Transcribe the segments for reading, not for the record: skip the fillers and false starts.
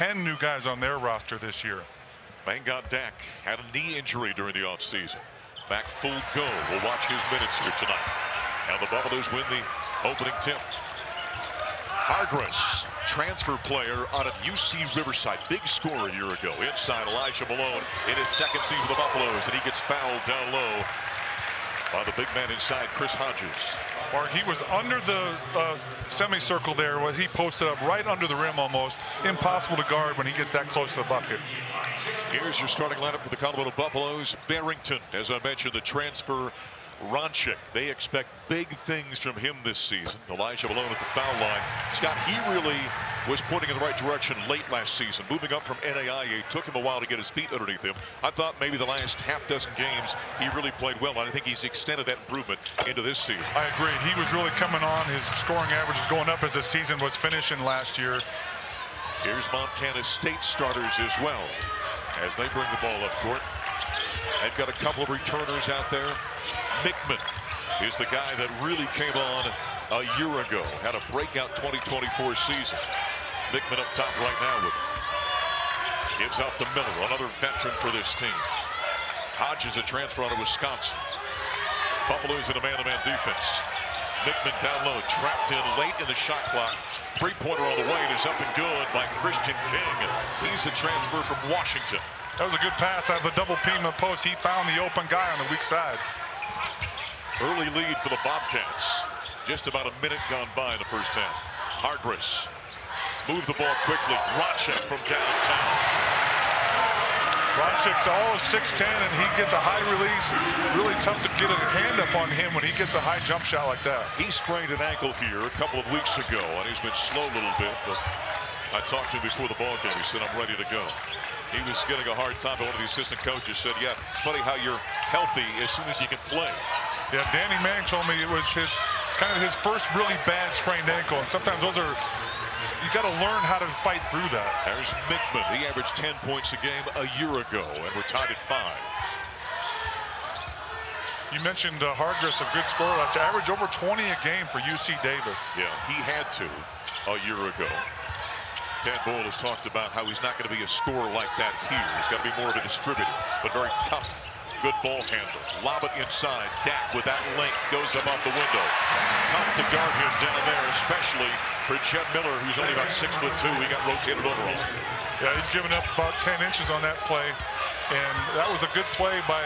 10 new guys on their roster this year. Bangkok Dak had a knee injury during the offseason. Back full go. We'll watch his minutes here tonight. And the Buffaloes win the opening tip. Hargress, transfer player out of UC Riverside. Big scorer a year ago. Inside Elijah Malone in his second season with the Buffaloes. And he gets fouled down low by the big man inside, Chris Hodges. Mark, he was under the semicircle there. Was he posted up right under the rim almost. Impossible to guard when he gets that close to the bucket. Here's your starting lineup for the Colorado Buffaloes. Barrington, as I mentioned, the transfer. Ronchik, they expect big things from him this season. Elijah Malone at the foul line. Scott, he really was pointing in the right direction late last season. Moving up from NAIA, took him a while to get his feet underneath him. I thought maybe the last half dozen games he really played well. I think he's extended that improvement into this season. I agree. He was really coming on. His scoring average is going up as the season was finishing last year. Here's Montana State starters as well as they bring the ball up court. They've got a couple of returners out there. Mickman is the guy that really came on a year ago. Had a breakout 2024 season. Mickman up top right now with him. Gives out to Miller, another veteran for this team. Hodges, a transfer out of Wisconsin. Buffaloes in a man-to-man defense. Mickman down low, trapped in late in the shot clock. Three-pointer on the way, and is up and good by Christian King. He's a transfer from Washington. That was a good pass out of the double team in the post. He found the open guy on the weak side. Early lead for the Bobcats. Just about a minute gone by in the first half. Hargress move the ball quickly. Ronchik from downtown. Ronchik's all 6'10", and he gets a high release. Really tough to get a hand up on him when he gets a high jump shot like that. He sprained an ankle here a couple of weeks ago, and he's been slow a little bit, but I talked to him before the ball game. He said, I'm ready to go. He was getting a hard time, but one of the assistant coaches said, yeah, it's funny how you're healthy as soon as you can play. Yeah, Danny Manning told me it was kind of his first really bad sprained ankle, and sometimes those are, you got to learn how to fight through that. There's Mickman. He averaged 10 points a game a year ago, and we're tied at 5. You mentioned Hargress, a good scorer last year. Average over 20 a game for UC Davis. Yeah, he had to a year ago. Tad Boyle has talked about how he's not going to be a scorer like that here. He's got to be more of a distributor, but very tough. Good ball handler. Lob it inside. Dak with that length goes up off the window. Tough to guard him down there, especially for Jed Miller, who's only about 6'2". He got rotated over on. Yeah, he's given up about 10 inches on that play, and that was a good play by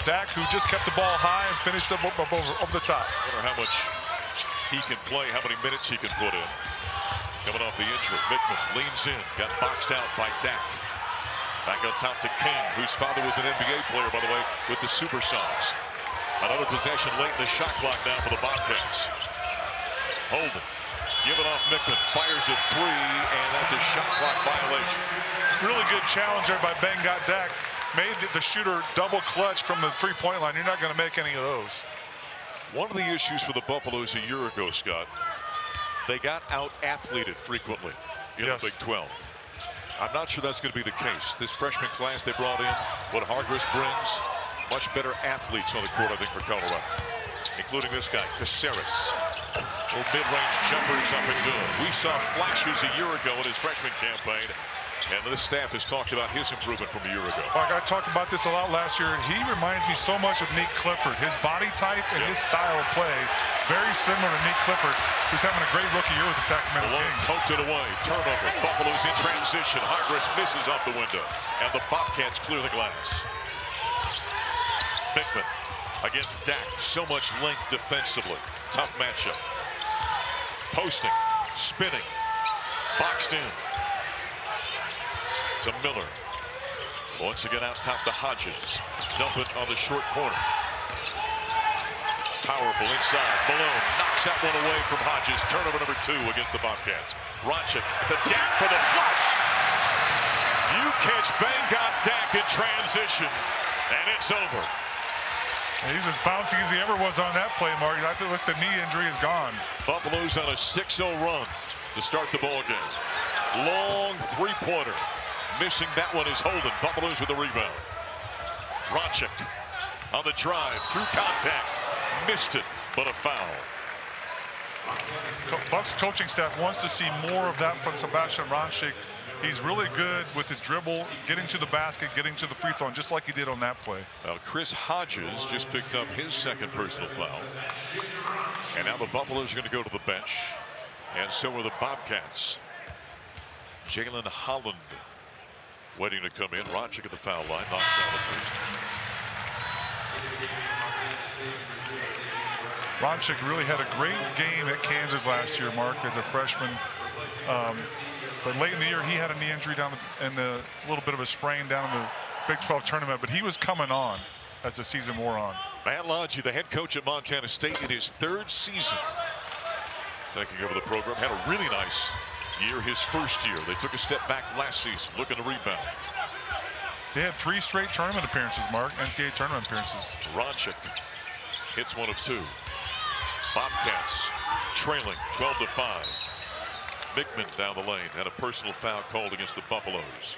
Dak, who just kept the ball high and finished up over the top. I wonder how much he can play, how many minutes he can put in. Coming off the injury, Mickman leans in, got boxed out by Dak. Back on top to King, whose father was an NBA player, by the way, with the Supersonics. Another possession late in the shot clock now for the Bobcats. Holden, give it off Mickman, fires a three, and that's a shot clock violation. Really good challenge there by Bangkok Dak. Made the shooter double clutch from the three-point line. You're not going to make any of those. One of the issues for the Buffaloes a year ago, Scott, they got out-athleted frequently in the Big 12. I'm not sure that's going to be the case. This freshman class they brought in, what Hargress brings, much better athletes on the court, I think, for Colorado, including this guy, Caceres. Little mid-range jumpers up and good. We saw flashes a year ago in his freshman campaign, and this staff has talked about his improvement from a year ago. I talked about this a lot last year. He reminds me so much of Nick Clifford. His body type and his style of play, very similar to Nick Clifford, who's having a great rookie year with the Sacramento Kings. Poked it away. Turnover. Buffalo's in transition. Hargress misses off the window, and the Bobcats clear the glass. Mickman against Dak. So much length defensively. Tough matchup. Posting. Spinning. Boxed in. To Miller. Once again out top to Hodges. Dump it on the short corner. Powerful inside. Malone knocks that one away from Hodges. Turnover number 2 against the Bobcats. Ronchik to Dak for the flush. You catch Bangkok Dak in transition, and it's over. He's as bouncy as he ever was on that play, Mark. I feel like the knee injury is gone. Buffalo's on a 6-0 run to start the ball game. Long three-pointer. Missing that one is Holden. Buffaloes with the rebound. Ronchik on the drive through contact. Missed it, but a foul. Buff's coaching staff wants to see more of that from Sebastian Ronchik. He's really good with his dribble, getting to the basket, getting to the free throw, just like he did on that play. Well, Chris Hodges just picked up his second personal foul. And now the Buffaloes are going to go to the bench. And so are the Bobcats. Jalen Holland waiting to come in. Ronchik at the foul line, knocks down the first. Ronchik really had a great game at Kansas last year, Mark, as a freshman. But late in the year, he had a knee injury down in the little bit of a sprain down in the Big 12 tournament. But he was coming on as the season wore on. Matt Lodge, the head coach at Montana State in his third season, taking over the program. Had a really nice year his first year. They took a step back last season, looking to rebound. They had 3 straight tournament appearances, Mark. NCAA tournament appearances. Ronchik hits one of 2. Bobcats trailing 12-5. Mickman down the lane had a personal foul called against the Buffaloes.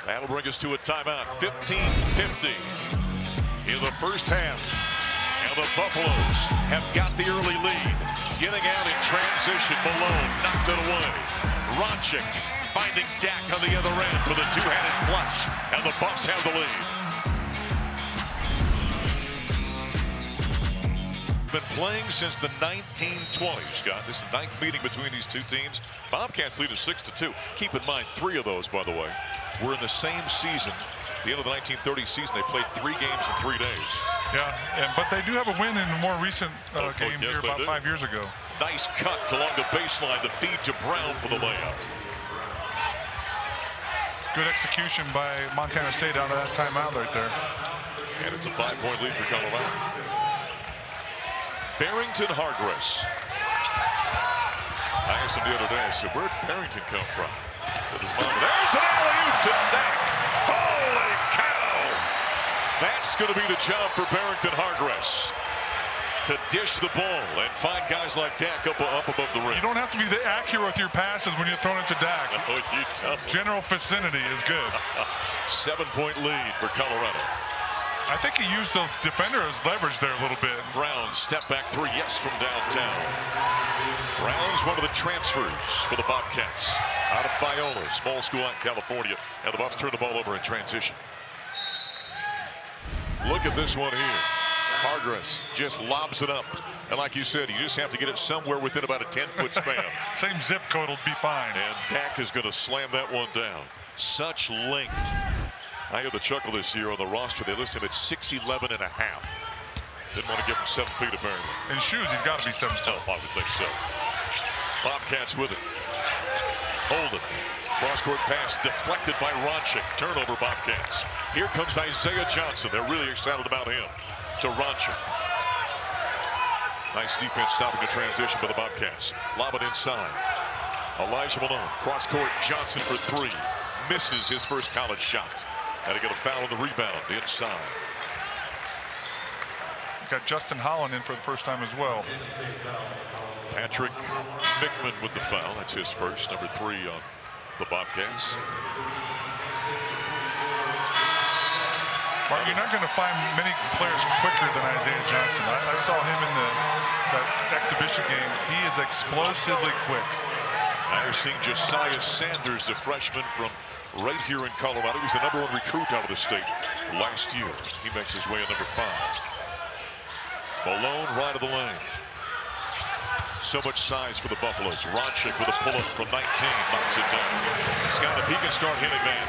That'll bring us to a timeout. 15-50 in the first half. And the Buffaloes have got the early lead. Getting out in transition. Malone knocked it away. Ronchik finding Dak on the other end with a two-handed clutch. And the Buffs have the lead. Been playing since the 1920s, Scott. This is the 9th meeting between these two teams. Bobcats lead 6-2. Keep in mind, 3 of those, by the way, were in the same season. The end of the 1930 season, they played 3 games in 3 days. Yeah, but they do have a win in a more recent game yes, here about 5 years ago. Nice cut along the baseline. The feed to Brown for the layup. Good execution by Montana State out of that timeout right there. And it's a 5-point lead for Colorado. Barrington Hargress. I asked him the other day, I said, where'd Barrington come from? Said his mom, there's an alley-oop to Dak. Holy cow! That's going to be the job for Barrington Hargress. To dish the ball and find guys like Dak up above the rim. You don't have to be accurate with your passes when you're throwing it to Dak. No, you don't. General vicinity is good. 7-point lead for Colorado. I think he used the defender as leverage there a little bit. Brown, step back 3, yes, from downtown. Brown's one of the transfers for the Bobcats out of Biola, small school out in California. And the Buffs turn the ball over in transition. Look at this one here. Hargress just lobs it up. And like you said, you just have to get it somewhere within about a 10-foot span. Same zip code will be fine. And Dak is going to slam that one down. Such length. I hear the chuckle this year on the roster. They list him at 6'11 and a half. Didn't want to give him 7 feet apparently. In shoes, he's got to be 7 feet. No, I would think so. Bobcats with it. Hold it. Cross-court pass deflected by Ronchik. Turnover Bobcats. Here comes Isaiah Johnson. They're really excited about him. To Ronchik. Nice defense stopping the transition by the Bobcats. Lob it inside. Elijah Malone. Cross-court Johnson for 3. Misses his first college shot. Had to get a foul on the rebound inside. Got Justin Holland in for the first time as well. Patrick Mickman with the foul. That's his first, number 3 on the Bobcats. Mark, you're not going to find many players quicker than Isaiah Johnson. I saw him in that exhibition game. He is explosively quick. Now you're seeing Josiah Sanders, the freshman from right here in Colorado. He was the #1 recruit out of the state last year. He makes his way at number 5. Malone right of the lane. So much size for the Buffaloes. Ronchik with a pull-up from 19. Knocks it down. Scott, if he can start hitting that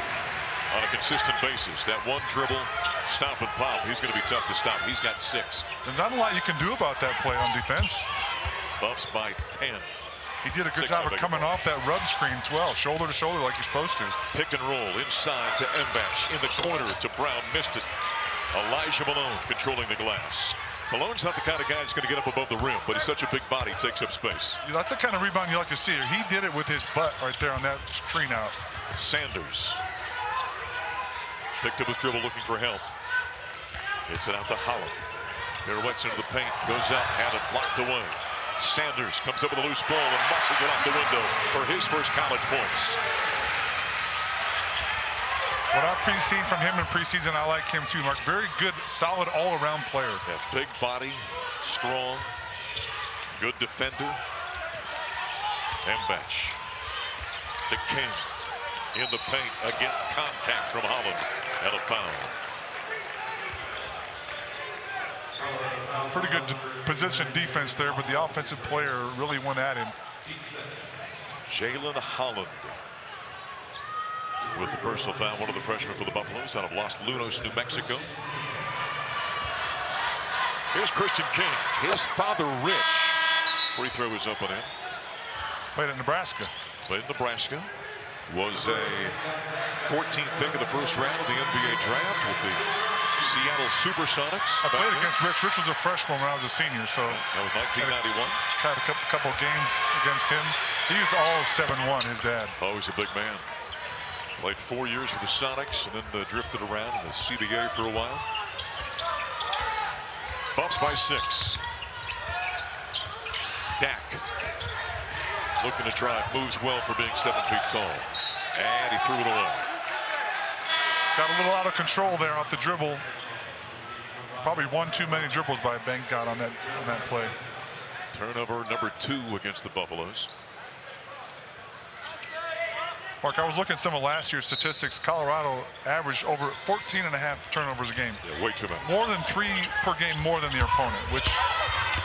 on a consistent basis, that one dribble, stop and pop, he's going to be tough to stop. He's got 6. There's not a lot you can do about that play on defense. Buffs by 10. He did a good job of coming off that rub screen as well, shoulder to shoulder like you're supposed to. Pick and roll inside to Mbach. In the corner to Brown. Missed it. Elijah Malone controlling the glass. Malone's not the kind of guy that's going to get up above the rim, but he's such a big body, takes up space. That's the kind of rebound you like to see. He did it with his butt right there on that screen out. Sanders. Picked up his dribble looking for help. Hits it out to Holland. Pirouettes into the paint. Goes out. Had it blocked away. Sanders comes up with a loose ball and muscles it out the window for his first college points. What I've seen from him in preseason, I like him too, Mark. Very good, solid all-around player. Yeah, big body, strong, good defender. Mbach. to King. In the paint against contact from Holland and a foul. Pretty good position defense there, but the offensive player really went at him. Jalen Holland with the personal foul, one of the freshmen for the Buffaloes out of Los Lunos, New Mexico. Here's Christian King. His father, Rich. Free throw is up and in. Played at Nebraska. Played in Nebraska. Was a 14th pick of the first round of the NBA draft with the Seattle Supersonics. I played against Rich. Rich was a freshman when I was a senior, so that was 1991. Had a couple games against him. He was all 7'1", his dad. Oh, he's a big man. Played 4 years for the Sonics and then drifted around in the CBA for a while. Buffs by 6. Dak looking to drive, moves well for being 7 feet tall, and he threw it away. Got a little out of control there off the dribble. Probably one too many dribbles by Bangkok on that play. Turnover number 2 against the Buffaloes. Mark, I was looking at some of last year's statistics. Colorado averaged over 14.5 turnovers a game. Yeah, way too many. More than 3 per game more than the opponent, which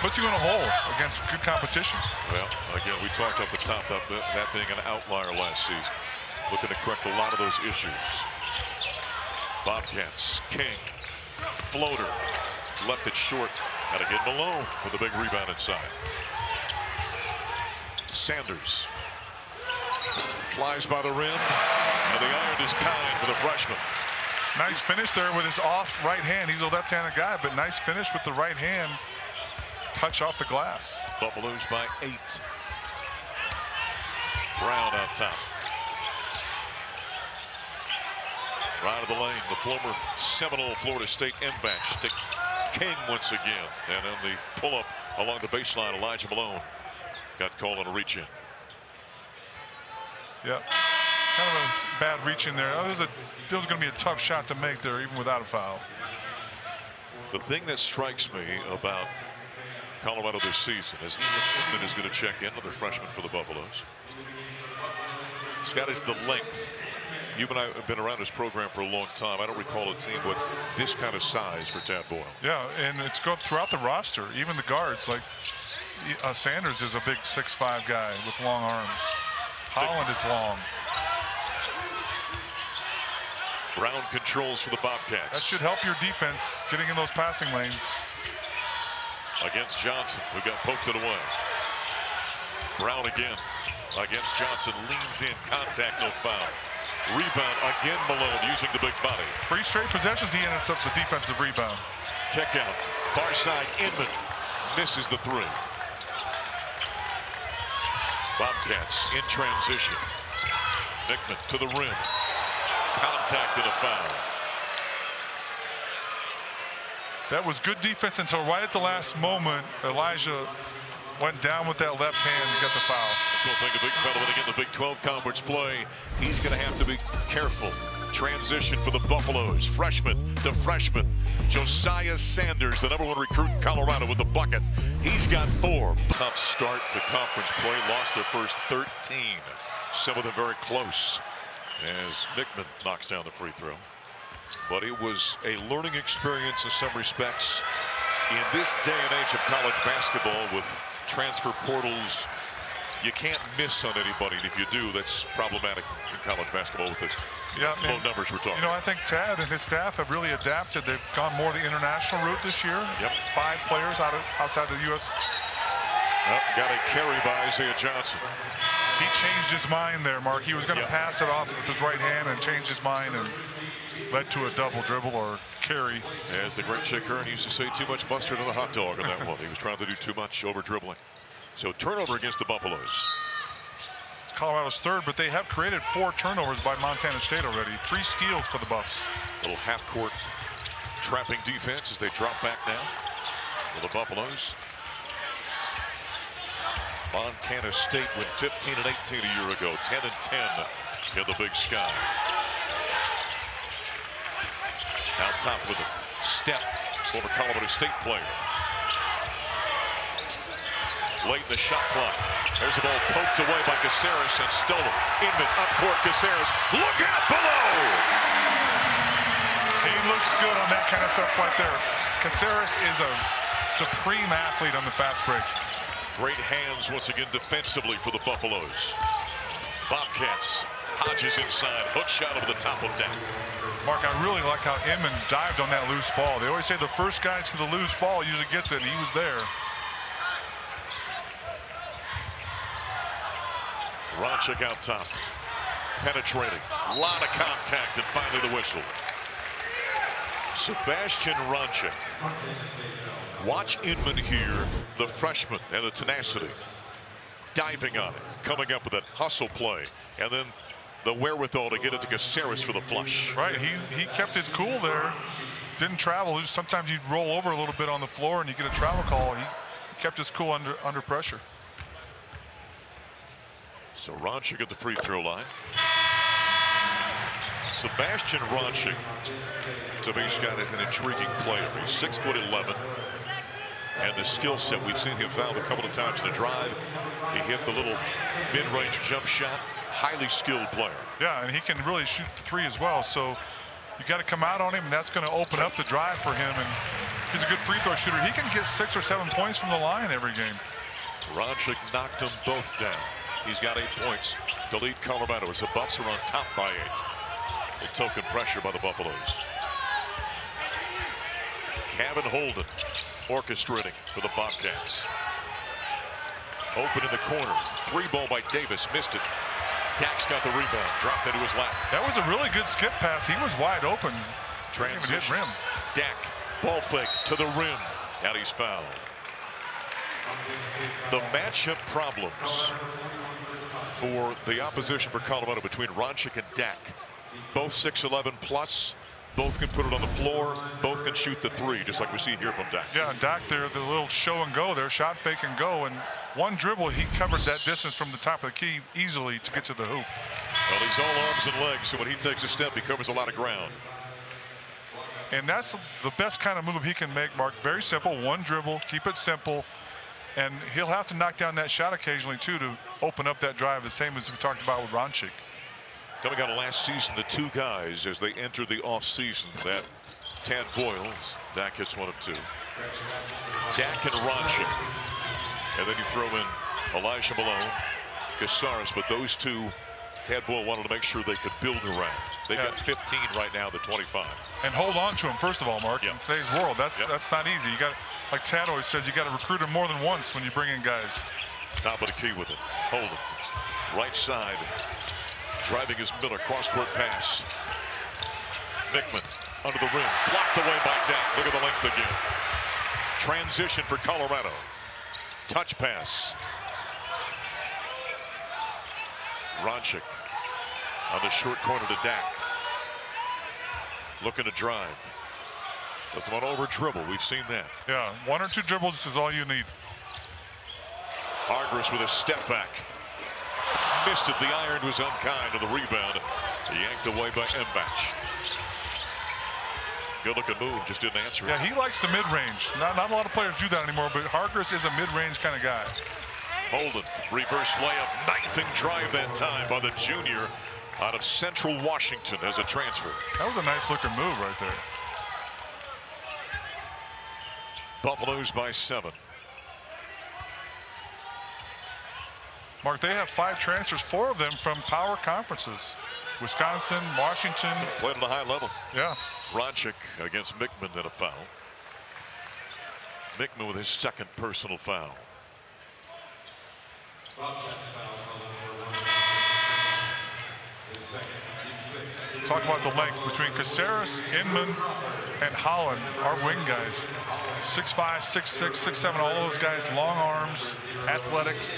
puts you in a hole against good competition. Well, again, we talked off the top about that being an outlier last season. Looking to correct a lot of those issues. Bobcats, King, floater, left it short. Got to get Malone with a big rebound inside. Sanders flies by the rim, and the iron is kind for the freshman. Nice finish there with his off right hand. He's a left-handed guy, but nice finish with the right hand. Touch off the glass. Buffaloes by 8. Brown on top. Right of the lane, the former Seminole Florida State end-back to King once again. And then the pull-up along the baseline, Elijah Malone got called on a reach-in. Yep. Kind of a bad reach in there. That was going to be a tough shot to make there, even without a foul. The thing that strikes me about Colorado this season is Ian is going to check in, another freshman for the Buffaloes. Scott, is the length. You and I have been around this program for a long time. I don't recall a team with this kind of size for Tad Boyle. Yeah, and it's going throughout the roster, even the guards. Like Sanders is a big 6'5" guy with long arms. Holland is long. Brown controls for the Bobcats. That should help your defense getting in those passing lanes. Against Johnson, who got poked it away. Brown again against Johnson, leans in, contact, no foul. Rebound again, Malone using the big body. 3 straight possessions, he ends up the defensive rebound. Check out, far side, Inman misses the 3. Bobcats in transition. Nickman to the rim. Contact and a foul. That was good defense until right at the last moment, Elijah went down with that left hand and got the foul. That's one thing the big fella, when they get the Big 12 conference play, he's going to have to be careful. Transition for the Buffaloes, freshman to freshman. Josiah Sanders, the #1 recruit in Colorado with the bucket. He's got 4. Tough start to conference play, lost their first 13. Some of them very close as Nickman knocks down the free throw. But it was a learning experience in some respects. In this day and age of college basketball with transfer portals, you can't miss on anybody. And if you do, that's problematic in college basketball with the low numbers we're talking. You know, I think Tad and his staff have really adapted. They've gone more the international route this year. Yep. 5 players outside the U.S. Got a carry by Isaiah Johnson. He changed his mind there, Mark. He was going to pass it off with his right hand and changed his mind and led to a double dribble or carry. As the great Chick Hearn used to say, too much mustard on a hot dog on that one. He was trying to do too much over dribbling. So turnover against the Buffaloes. Colorado's 3rd, but they have created 4 turnovers by Montana State already. 3 steals for the Buffs. Little half-court trapping defense as they drop back now for the Buffaloes. Montana State went 15-18 a year ago, 10-10 in the Big Sky. Out top with a step, former Colorado State player. late in the shot clock. There's a ball poked away by Caceres and stolen. Inman up court, Caceres. Look out below! He looks good on that kind of stuff right there. Caceres is a supreme athlete on the fast break. Great hands once again defensively for the Buffaloes. Bobcats. Hodges inside. Hook shot over the top of Dak. Mark, I really like how Inman dived on that loose ball. They always say the first guy to the loose ball usually gets it, and he was there. Ronchik out top. Penetrating. A lot of contact, and finally the whistle. Sebastian Ronchik. Watch Inman here, the freshman, and the tenacity. Diving on it, coming up with that hustle play, and then the wherewithal to get it to Caceres for the flush. Right, he kept his cool there. Didn't travel. Sometimes you'd roll over a little bit on the floor and you get a travel call. He kept his cool under pressure. So Ronchik at the free throw line. Sebastian Ronchik, to me, Scott, is an intriguing player. He's 6'11", and the skill set, we've seen him fouled a couple of times in the drive. He hit the little mid-range jump shot. Highly skilled player. Yeah, and he can really shoot the three as well. So you got to come out on him, and that's going to open up the drive for him. And if he's a good free throw shooter, he can get 6 or 7 points from the line every game. Ronchik knocked them both down. He's got 8 points to lead Colorado as the Buffs are on top by 8. A token pressure by the Buffaloes. Kevin Holden orchestrating for the Bobcats. Open in the corner. 3-ball by Davis. Missed it. Dak's got the rebound. Dropped into his lap. That was a really good skip pass. He was wide open. Transition. Hit rim. Dak. Ball fake to the rim. And he's fouled. The matchup problems for the opposition for Colorado between Ronchik and Dak. Both 6'11 plus. Both can put it on the floor. Both can shoot the three, just like we see here from Dak. Yeah, and Dak there, the little show and go there, shot fake and go. And one dribble, he covered that distance from the top of the key easily to get to the hoop. Well, he's all arms and legs, so when he takes a step, he covers a lot of ground. And that's the best kind of move he can make, Mark. Very simple, one dribble, keep it simple. And he'll have to knock down that shot occasionally, too, to open up that drive, the same as we talked about with Ronchik. Coming out of last season, the two guys as they enter the offseason, that Tad Boyle, Dak hits 1 of 2. Dak and Ronchik. And then you throw in Elijah Malone, Caceres, but those two, Tad Boyle wanted to make sure they could build around. They got 15 right now, the 25. And hold on to him, first of all, Mark. Yep. In today's world, that's not easy. You got, like Tad always says, you got to recruit him more than once when you bring in guys. Top of the key with it. Holden, right side. Driving his Miller, cross-court pass. Mickman under the rim, blocked away by Dak. Look at the length again. Transition for Colorado. Touch pass. Ronchik on the short corner to Dak. Looking to drive. Doesn't want to over dribble. We've seen that. Yeah, 1 or 2 dribbles is all you need. Hargress with a step back. Missed it. The iron was unkind to the rebound. Yanked away by Mbach. Good looking move. Just didn't answer it. Yeah, he likes the mid-range. Not a lot of players do that anymore, but Hargress is a mid-range kind of guy. Holden, reverse layup. Knifing drive that time by the junior out of Central Washington as a transfer. That was a nice looking move right there. Buffaloes by 7. Mark, they have 5 transfers, 4 of them from power conferences. Wisconsin, Washington. Played at a high level. Yeah. Ronchik against Mickman and a foul. Mickman with his second personal foul. Talk about the length between Caceres, Inman, and Holland, our wing guys. 6'5", 6'6", 6'7", all those guys, long arms, athletics.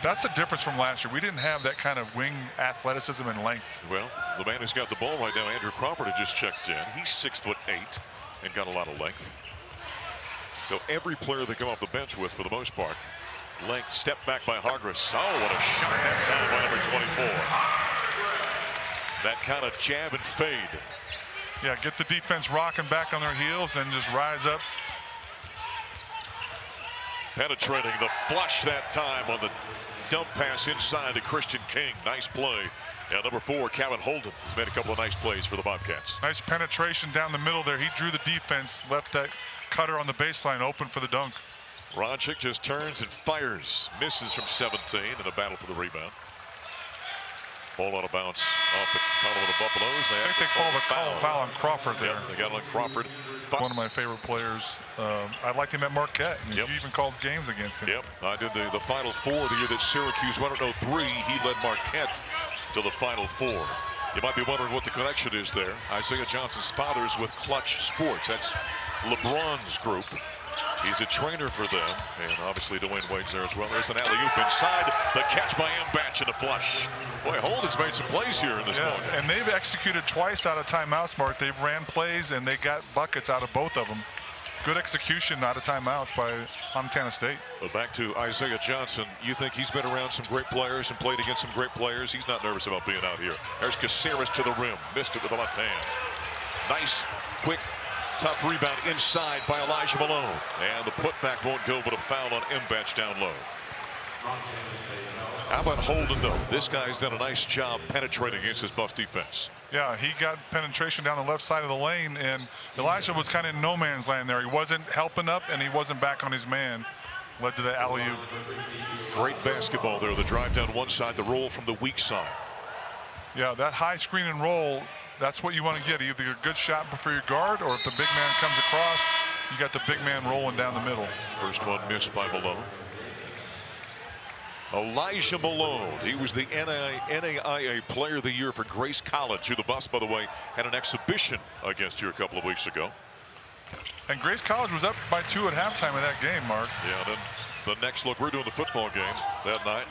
That's the difference from last year. We didn't have that kind of wing athleticism and length. Well, the man who's got the ball right now, Andrew Crawford, had just checked in. He's 6'8" and got a lot of length. So every player they come off the bench with, for the most part, length. Step back by Hargress. Oh, what a shot that time by number 24. That kind of jab and fade. Yeah, get the defense rocking back on their heels, then just rise up. Penetrating the flush that time on the dump pass inside to Christian King. Nice play. And number 4, Kevin Holden, has made a couple of nice plays for the Bobcats. Nice penetration down the middle there. He drew the defense, left that cutter on the baseline open for the dunk. Roncic just turns and fires. Misses from 17 in a battle for the rebound. Ball out of bounds off the collar of the Buffaloes. I think they called a foul on Crawford there. Yep, they got on Crawford. One of my favorite players. I liked him at Marquette. You even called games against him. Yep, I did the Final Four the year that Syracuse won at 03. He led Marquette to the Final Four. You might be wondering what the connection is there. Isaiah Johnson's father is with Clutch Sports. That's LeBron's group. He's a trainer for them, and obviously Dwayne Wade's there as well. There's an alley-oop inside. The catch by Mbatch and a flush. Boy, Holden's made some plays here in this moment. And they've executed twice out of timeouts, Mark. They've ran plays, and they got buckets out of both of them. Good execution out of timeouts by Montana State. But back to Isaiah Johnson. You think he's been around some great players and played against some great players? He's not nervous about being out here. There's Caceres to the rim. Missed it with the left hand. Nice, quick, tough rebound inside by Elijah Malone. And the putback won't go, but a foul on Mbatch down low. How about Holden, though? This guy's done a nice job penetrating against his Buffs defense. Yeah, he got penetration down the left side of the lane, and Elijah was kind of in no man's land there. He wasn't helping up, and he wasn't back on his man. Led to the alley-oop. Great basketball there. The drive down one side, the roll from the weak side. Yeah, that high screen and roll, that's what you want to get. Either a good shot for your guard, or if the big man comes across, you got the big man rolling down the middle. First one missed by Malone. Elijah Malone, he was the NAIA Player of the Year for Grace College, who the Buffs, by the way, had an exhibition against here a couple of weeks ago. And Grace College was up by 2 at halftime of that game, Mark. Yeah, then the next look, we're doing the football game that night.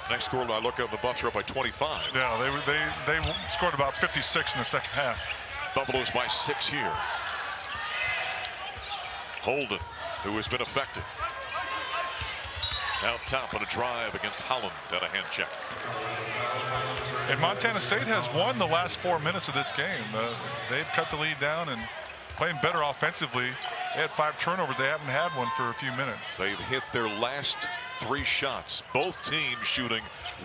Next score, I look up, the Buffs are up by 25. Yeah, they scored about 56 in the second half. Buffaloes by 6 here. Holden, who has been effective. Out top on a drive against Holland at a hand check. And Montana State has won the last 4 minutes of this game. They've cut the lead down and playing better offensively. They had 5 turnovers. They haven't had one for a few minutes. They've hit their last 3 shots. Both teams shooting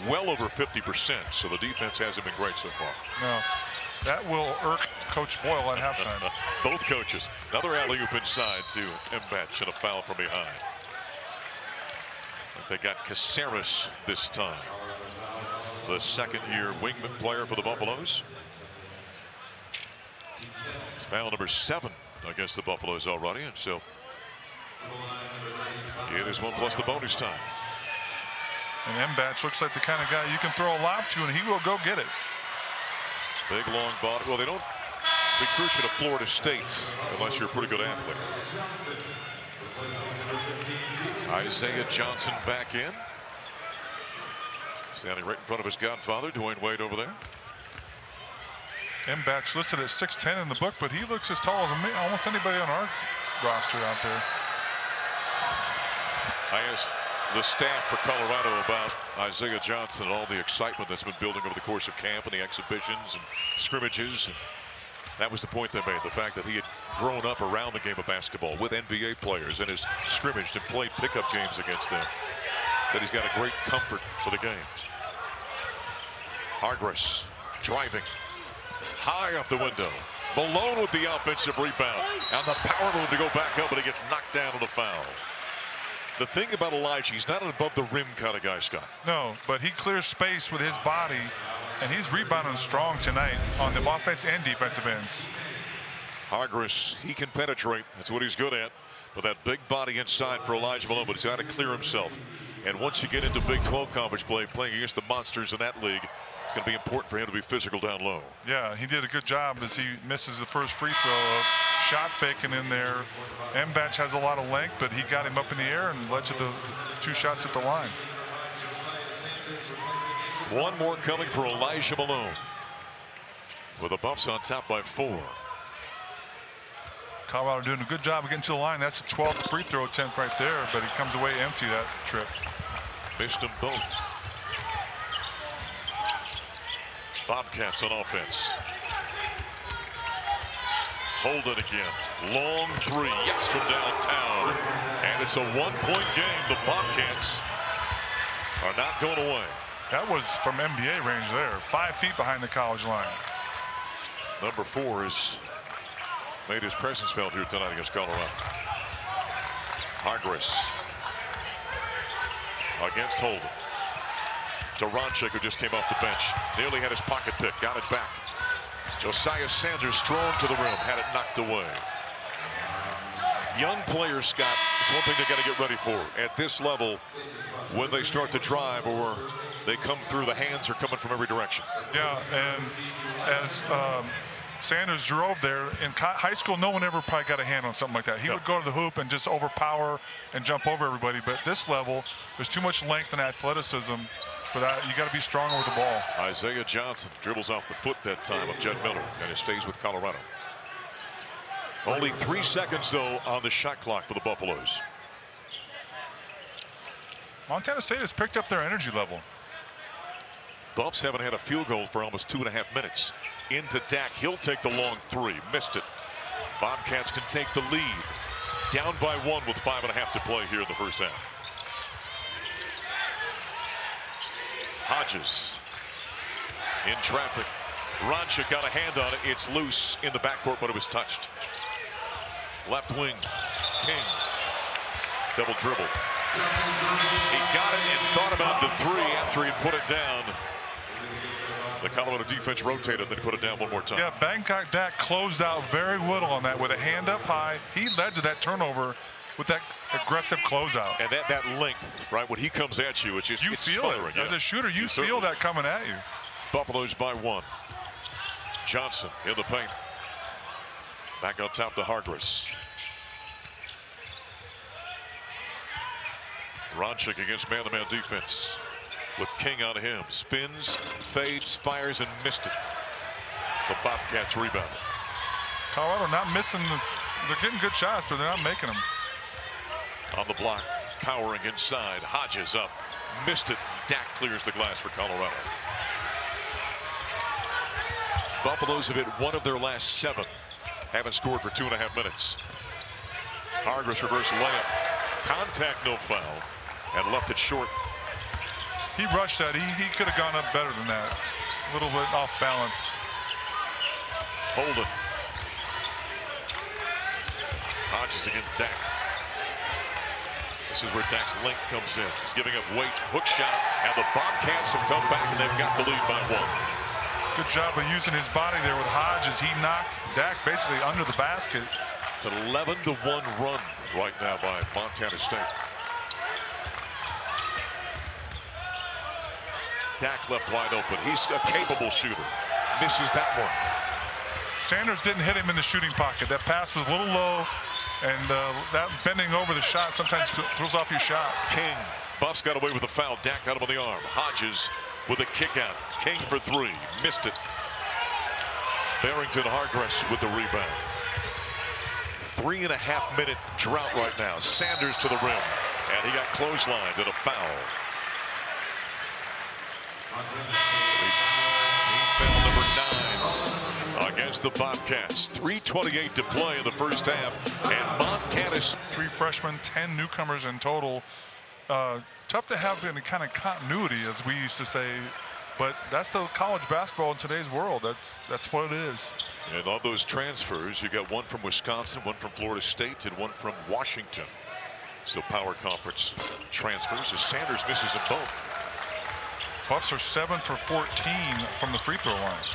well over 50%. So the defense hasn't been great so far. No, that will irk Coach Boyle at halftime. Both coaches. Another alley-oop inside to Mbatch and a foul from behind. They got Caceres this time. The second-year wingman player for the Buffaloes. It's foul number 7 against the Buffaloes already, and so it is 1 plus the bonus time. And Mbatch looks like the kind of guy you can throw a lob to, and he will go get it. Big, long body. Well, they don't recruit you to Florida State unless you're a pretty good athlete. Isaiah Johnson back in. Standing right in front of his godfather, Dwayne Wade, over there. Mbatch listed at 6'10" in the book, but he looks as tall as almost anybody on our roster out there. I asked the staff for Colorado about Isaiah Johnson and all the excitement that's been building over the course of camp and the exhibitions and scrimmages. And that was the point they made, the fact that he had grown up around the game of basketball with NBA players and has scrimmaged and played pickup games against them. That he's got a great comfort for the game. Hargress driving high off the window. Malone with the offensive rebound and the power move to go back up, but he gets knocked down on the foul. The thing about Elijah, he's not an above the rim kind of guy, Scott. No, but he clears space with his body, and he's rebounding strong tonight on the offense and defensive ends. Hargress, he can penetrate. That's what he's good at. But that big body inside for Elijah Malone, but he's got to clear himself. And once you get into Big 12 conference play, playing against the monsters in that league, it's going to be important for him to be physical down low. Yeah, he did a good job as he misses the first free throw of shot faking in there. Mbatch has a lot of length, but he got him up in the air and led to the 2 shots at the line. One more coming for Elijah Malone. With the Buffs on top by 4. Colorado doing a good job of getting to the line. That's the 12th free throw attempt right there, but he comes away empty that trip. Missed them both. Bobcats on offense. Holden again. Long three. Yes, from downtown. And it's a one-point game. The Bobcats are not going away. That was from NBA range there. 5 feet behind the college line. Number 4 has made his presence felt here tonight against Colorado. Hargress against Holden. Durancheck, who just came off the bench, nearly had his pocket pick, got it back. Josiah Sanders strong to the rim, had it knocked away. Young players, Scott, it's one thing they got to get ready for at this level when they start to drive or they come through, the hands are coming from every direction. Yeah, and as Sanders drove there in high school, no one ever probably got a hand on something like that. He would go to the hoop and just overpower and jump over everybody. But at this level, there's too much length and athleticism for that. You got to be stronger with the ball. Isaiah Johnson dribbles off the foot that time of Jed Miller, and it stays with Colorado. Only 3 seconds, though, on the shot clock for the Buffaloes. Montana State has picked up their energy level. Buffs haven't had a field goal for almost 2.5 minutes. Into Dak. He'll take the long three. Missed it. Bobcats can take the lead. Down by 1 with 5.5 to play here in the first half. Hodges in traffic. Ronchik got a hand on it. It's loose in the backcourt, but it was touched. Left wing. King. Double dribble. He got it and thought about the three after he put it down. The Colorado defense rotated, then put it down one more time. Yeah, Bangkok Dak closed out very well on that with a hand up high. He led to that turnover with that aggressive closeout. And that length, right, when he comes at you, it's just you feel smothering. it. As a shooter, you feel that coming at you. Buffaloes by 1. Johnson in the paint. Back on top to Hargress. Ronchik against man-to-man defense with King on him. Spins, fades, fires, and missed it. The Bobcats rebound. Colorado not missing. They're getting good shots, but they're not making them. On the block, powering inside. Hodges up. Missed it. Dak clears the glass for Colorado. Buffaloes have hit 1 of their last 7. Haven't scored for 2.5 minutes. Hargress reverse layup. Contact, no foul. And left it short. He rushed that. He could have gone up better than that. A little bit off balance. Holden. Hodges against Dak. This is where Dak's length comes in. He's giving up weight. Hook shot. And the Bobcats have come back and they've got the lead by 1. Good job of using his body there with Hodges. He knocked Dak basically under the basket. It's an 11-1 run right now by Montana State. Dak left wide open. He's a capable shooter. Misses that one. Sanders didn't hit him in the shooting pocket. That pass was a little low, and that bending over the shot sometimes throws off your shot. King. Buffs got away with a foul. Dak got him on the arm. Hodges with a kick out. King for 3. Missed it. Barrington Hargress with the rebound. 3.5-minute drought right now. Sanders to the rim. And he got clotheslined and a foul. Team foul number 9 against the Bobcats. 3:28 to play in the first half. And Montana's 3 freshmen, 10 newcomers in total. Tough to have any kind of continuity, as we used to say. But that's the college basketball in today's world. That's what it is. And all those transfers, you got 1 from Wisconsin, 1 from Florida State, and 1 from Washington. So power conference transfers as Sanders misses them both. Buffs are 7 for 14 from the free throw line.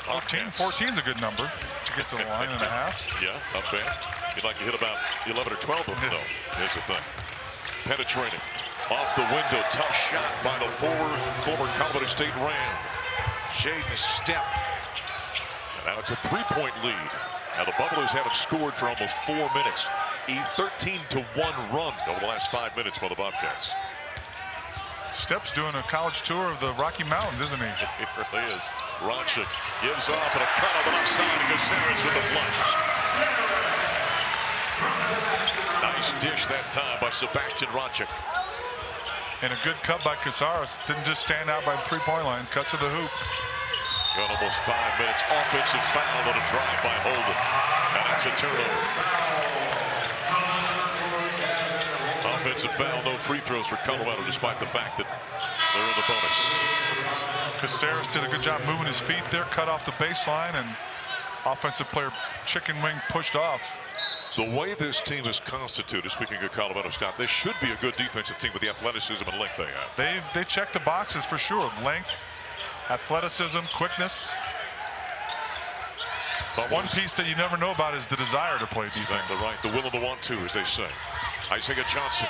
14 is a good number to get to the line and a half. Yeah, not bad. You'd like to hit about 11 or 12 of them, though. Here's the thing. Penetrating. Off the window. Tough shot by the former Colorado State Ram. Jaden Stepp. And now it's a 3-point lead. Now the Buffaloes haven't scored for almost 4 minutes. A 13-1 run over the last 5 minutes by the Bobcats. Stepp's doing a college tour of the Rocky Mountains, isn't he? It really is. Ronchik gives off and a cut on the left side and Caceres with the flush. Nice dish that time by Sebastian Ronchik. And a good cut by Caceres. Didn't just stand out by the 3-point line. Cut to the hoop. Got almost 5 minutes. Offensive foul on a drive by Holden. And that's a turnover. Offensive foul, no free throws for Colorado, despite the fact that they're in the bonus. Caceres did a good job moving his feet there, cut off the baseline, and offensive player chicken wing pushed off. The way this team is constituted, speaking of Colorado, Scott, this should be a good defensive team with the athleticism and length they have. They check the boxes for sure. Length, athleticism, quickness. But one piece that you never know about is the desire to play defense. Exactly right. The will and the want to, as they say. Isaiah Johnson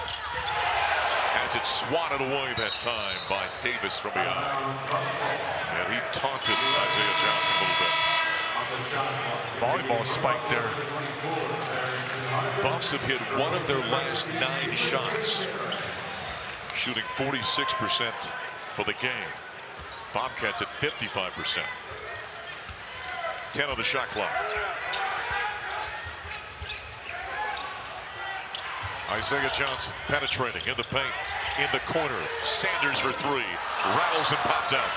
has it swatted away that time by Davis from behind. And he taunted Isaiah Johnson a little bit. Volleyball spike there. Buffs have hit one of their last 9 shots, shooting 46% for the game. Bobcats at 55%. 10 on the shot clock. Isaiah Johnson penetrating in the paint, in the corner. Sanders for 3. Rattles and popped out.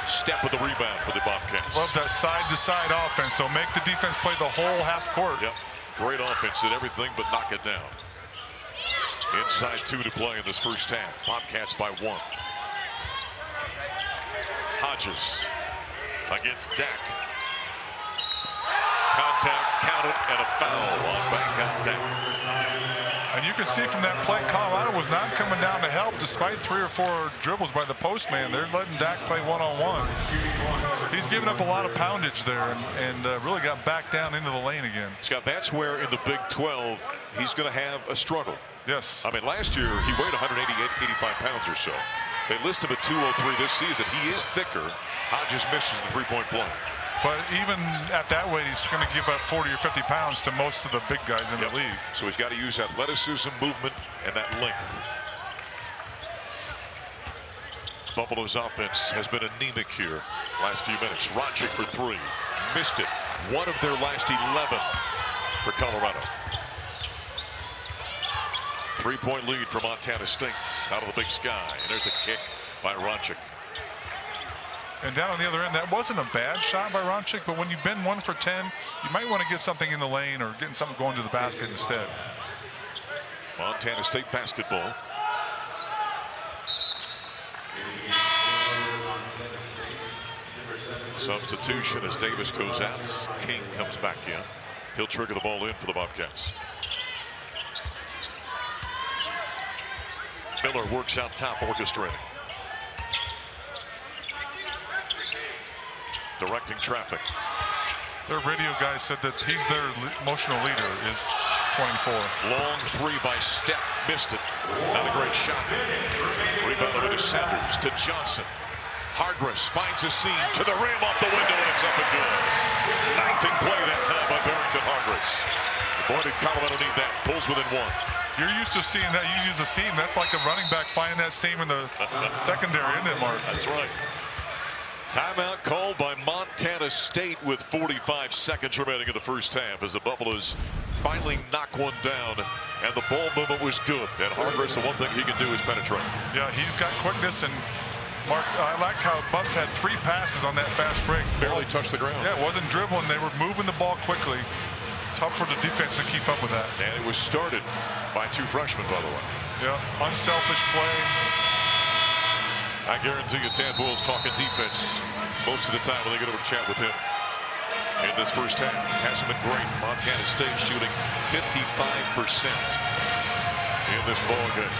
Step with the rebound for the Bobcats. Love that side-to-side offense. They'll make the defense play the whole half court. Yep. Great offense, did everything but knock it down. Inside 2 to play in this first half. Bobcats by 1. Hodges against Dak. Contact, counted, and a foul on back on Dak. And you can see from that play, Colorado was not coming down to help despite 3 or 4 dribbles by the postman. They're letting Dak play one-on-one. He's given up a lot of poundage there and really got back down into the lane again. Scott, that's where in the Big 12 he's going to have a struggle. Yes. I mean, last year he weighed 85 pounds or so. They list him at 203 this season. He is thicker. Hodges misses the three-point play. But even at that weight, he's going to give up 40 or 50 pounds to most of the big guys in the league. So he's got to use athleticism, movement, and that length. Buffalo's offense has been anemic here last few minutes. Roncic for 3. Missed it. One of their last 11 for Colorado. 3-point lead for Montana State out of the Big Sky. And there's a kick by Roncic. And down on the other end, that wasn't a bad shot by Roncic, but when you've been 1 for 10, you might want to get something in the lane or getting something going to the basket instead. Montana State basketball. Substitution as Davis goes out. King comes back in. He'll trigger the ball in for the Bobcats. Miller works out top, orchestrating. Directing traffic. Their radio guy said that he's their emotional leader is 24. Long 3 by Step. Missed it. Not a great shot. Rebound over to Sanders, to Johnson. Hargress finds a seam to the rim, off the window, and it's up and good. Nothing play that time by Barrington Hargress. Boy, did Colorado need that. Pulls within 1. You're used to seeing that. You use a seam. That's like a running back finding that seam in the secondary, isn't it, Mark? That's right. Timeout called by Montana State with 45 seconds remaining in the first half as the Buffaloes finally knock one down, and the ball movement was good. And Hargress, the one thing he can do is penetrate. Yeah, he's got quickness, and Mark, I like how Buffs had 3 passes on that fast break. Barely touched the ground. Yeah, it wasn't dribbling. They were moving the ball quickly. Tough for the defense to keep up with that. And it was started by 2 freshmen, by the way. Yeah, unselfish play. I guarantee you Tad Boyle's talking defense most of the time when they get over to chat with him. In this first half, hasn't been great. Montana State shooting 55% in this ball game.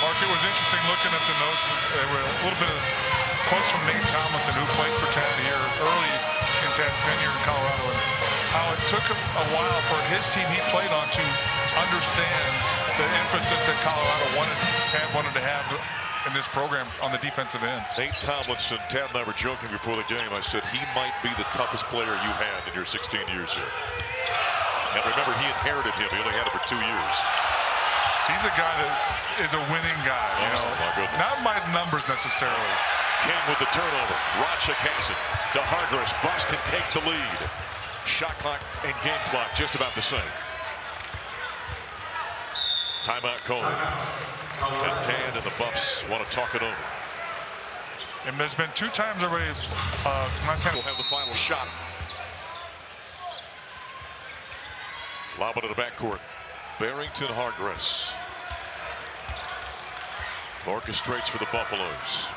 Mark, it was interesting looking at the notes. There were a little bit of quotes from Nate Tomlinson, who played for Tad here early in Tad's tenure in Colorado, and how it took him a while for his team he played on to understand the emphasis that Tad wanted to have in this program on the defensive end. Nate Tomlinson, Tad and I were joking before the game. I said he might be the toughest player you had in your 16 years here. And remember, he inherited him. He only had it for 2 years. He's a guy that is a winning guy, you know. My goodness. Not by numbers necessarily. King with the turnover. Roncic has it. To Hargress. Buffs can take the lead. Shot clock and game clock just about the same. Timeout called. And Tad and the Buffs want to talk it over. And there's been 2 times already Montana will have the final shot. Lob it to the backcourt. Barrington Hargress orchestrates for the Buffaloes.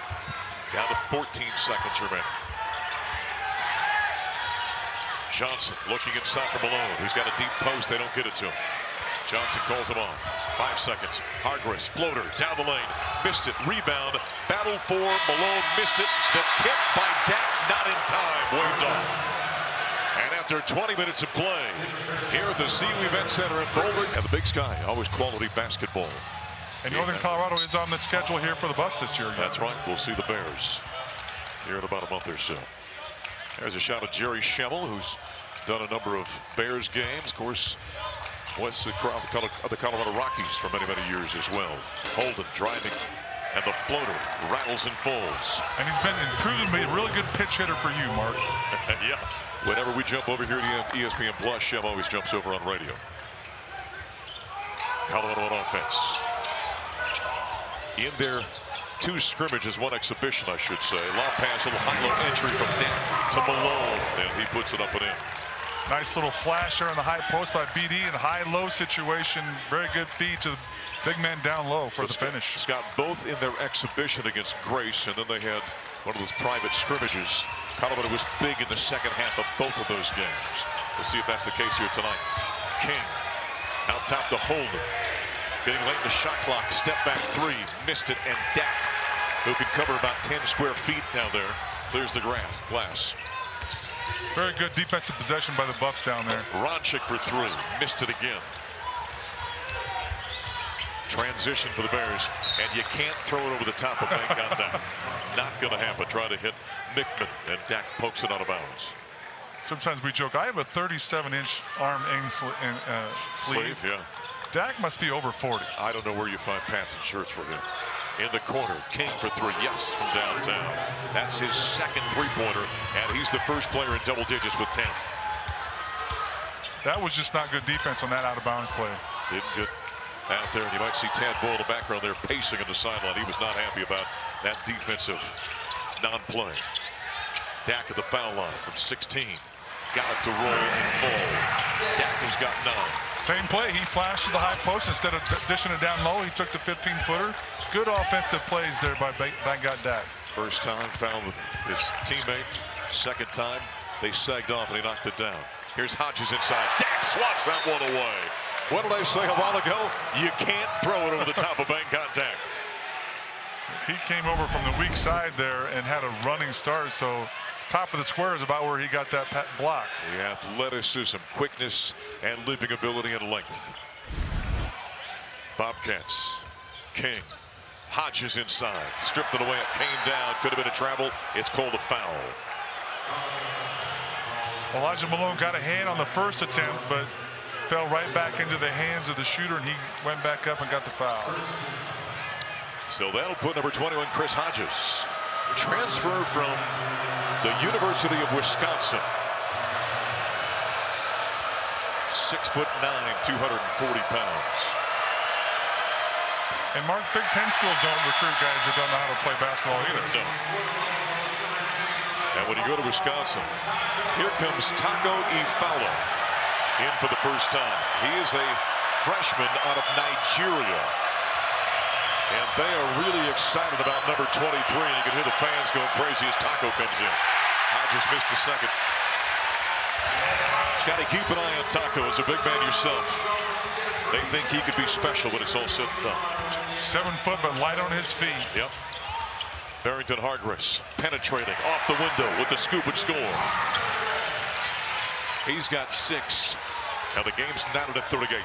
Down to 14 seconds remaining. Johnson looking inside for Malone. He's got a deep post. They don't get it to him. Johnson calls him off. 5 seconds. Hargress, floater, down the lane. Missed it. Rebound. Battle for Malone. Missed it. The tip by Dak, not in time. Waved off. And after 20 minutes of play, here at the CU Event Center in Boulder, and the Big Sky, always quality basketball. And Northern Colorado is on the schedule here for the bus this year. That's right. We'll see the Bears here in about a month or so. There's a shot of Jerry Schemmel, who's done a number of Bears games. Of course, was the Colorado Rockies for many, many years as well. Holden driving, and the floater rattles and falls. And he's been proven to be a really good pitch hitter for you, Mark. Yeah. Whenever we jump over here to ESPN Plus, Shem always jumps over on radio. Colorado on offense. In their 2 scrimmages, 1 exhibition, I should say. Long pass, little high-low entry from Dak to Malone, and he puts it up and in. Nice little flasher on the high post by BD in a high-low situation. Very good feed to the big man down low for the finish. Scott, both in their exhibition against Grace, and then they had one of those private scrimmages. Colorado was big in the second half of both of those games. We'll see if that's the case here tonight. King out top to Holden. Getting late in the shot clock. Step back 3. Missed it. And Dak, who can cover about 10 square feet down there, clears the glass. Very good defensive possession by the Buffs down there. Ronchik for 3. Missed it again. Transition for the Bears. And you can't throw it over the top of Van Dak. Not going to happen. Try to hit Mickman. And Dak pokes it out of bounds. Sometimes we joke, I have a 37-inch arm sleeve. Yeah. Dak must be over 40. I don't know where you find pants and shirts for him. In the corner, King for 3. Yes, from downtown. That's his second 3-pointer, and he's the first player in double digits with 10. That was just not good defense on that out-of-bounds play. Didn't get out there, and you might see Tad Boyle in the background there pacing on the sideline. He was not happy about that defensive non-play. Dak at the foul line from 16. Got it to roll and fall. Dak has got 9. Same play. He flashed to the high post. Instead of dishing it down low, he took the 15-footer. Good offensive plays there by Dak. First time found his teammate. Second time, they sagged off and he knocked it down. Here's Hodges inside. Dak swats that one away. What did I say a while ago? You can't throw it over the top of Dak. He came over from the weak side there and had a running start, so top of the square is about where he got that block. The athleticism, quickness, and leaping ability and length. Bobcats. King. Hodges inside. Stripped it away. It came down. Could have been a travel. It's called a foul. Elijah Malone got a hand on the first attempt, but fell right back into the hands of the shooter, and he went back up and got the foul. So that'll put number 21, Chris Hodges. Transfer from the University of Wisconsin. 6'9", 240 pounds. And Mark, Big Ten schools don't recruit guys that don't know how to play basketball either. No. And when you go to Wisconsin, here comes Taco Ifeala in for the first time. He is a freshman out of Nigeria. And they are really excited about number 23. And you can hear the fans going crazy as Taco comes in. Hodges missed the second. Just got to keep an eye on Taco as a big man yourself. They think he could be special when it's all said and done. 7 foot, but light on his feet. Yep. Barrington Hargress penetrating off the window with the scoop and score. He's got 6. Now the game's knotted at 38.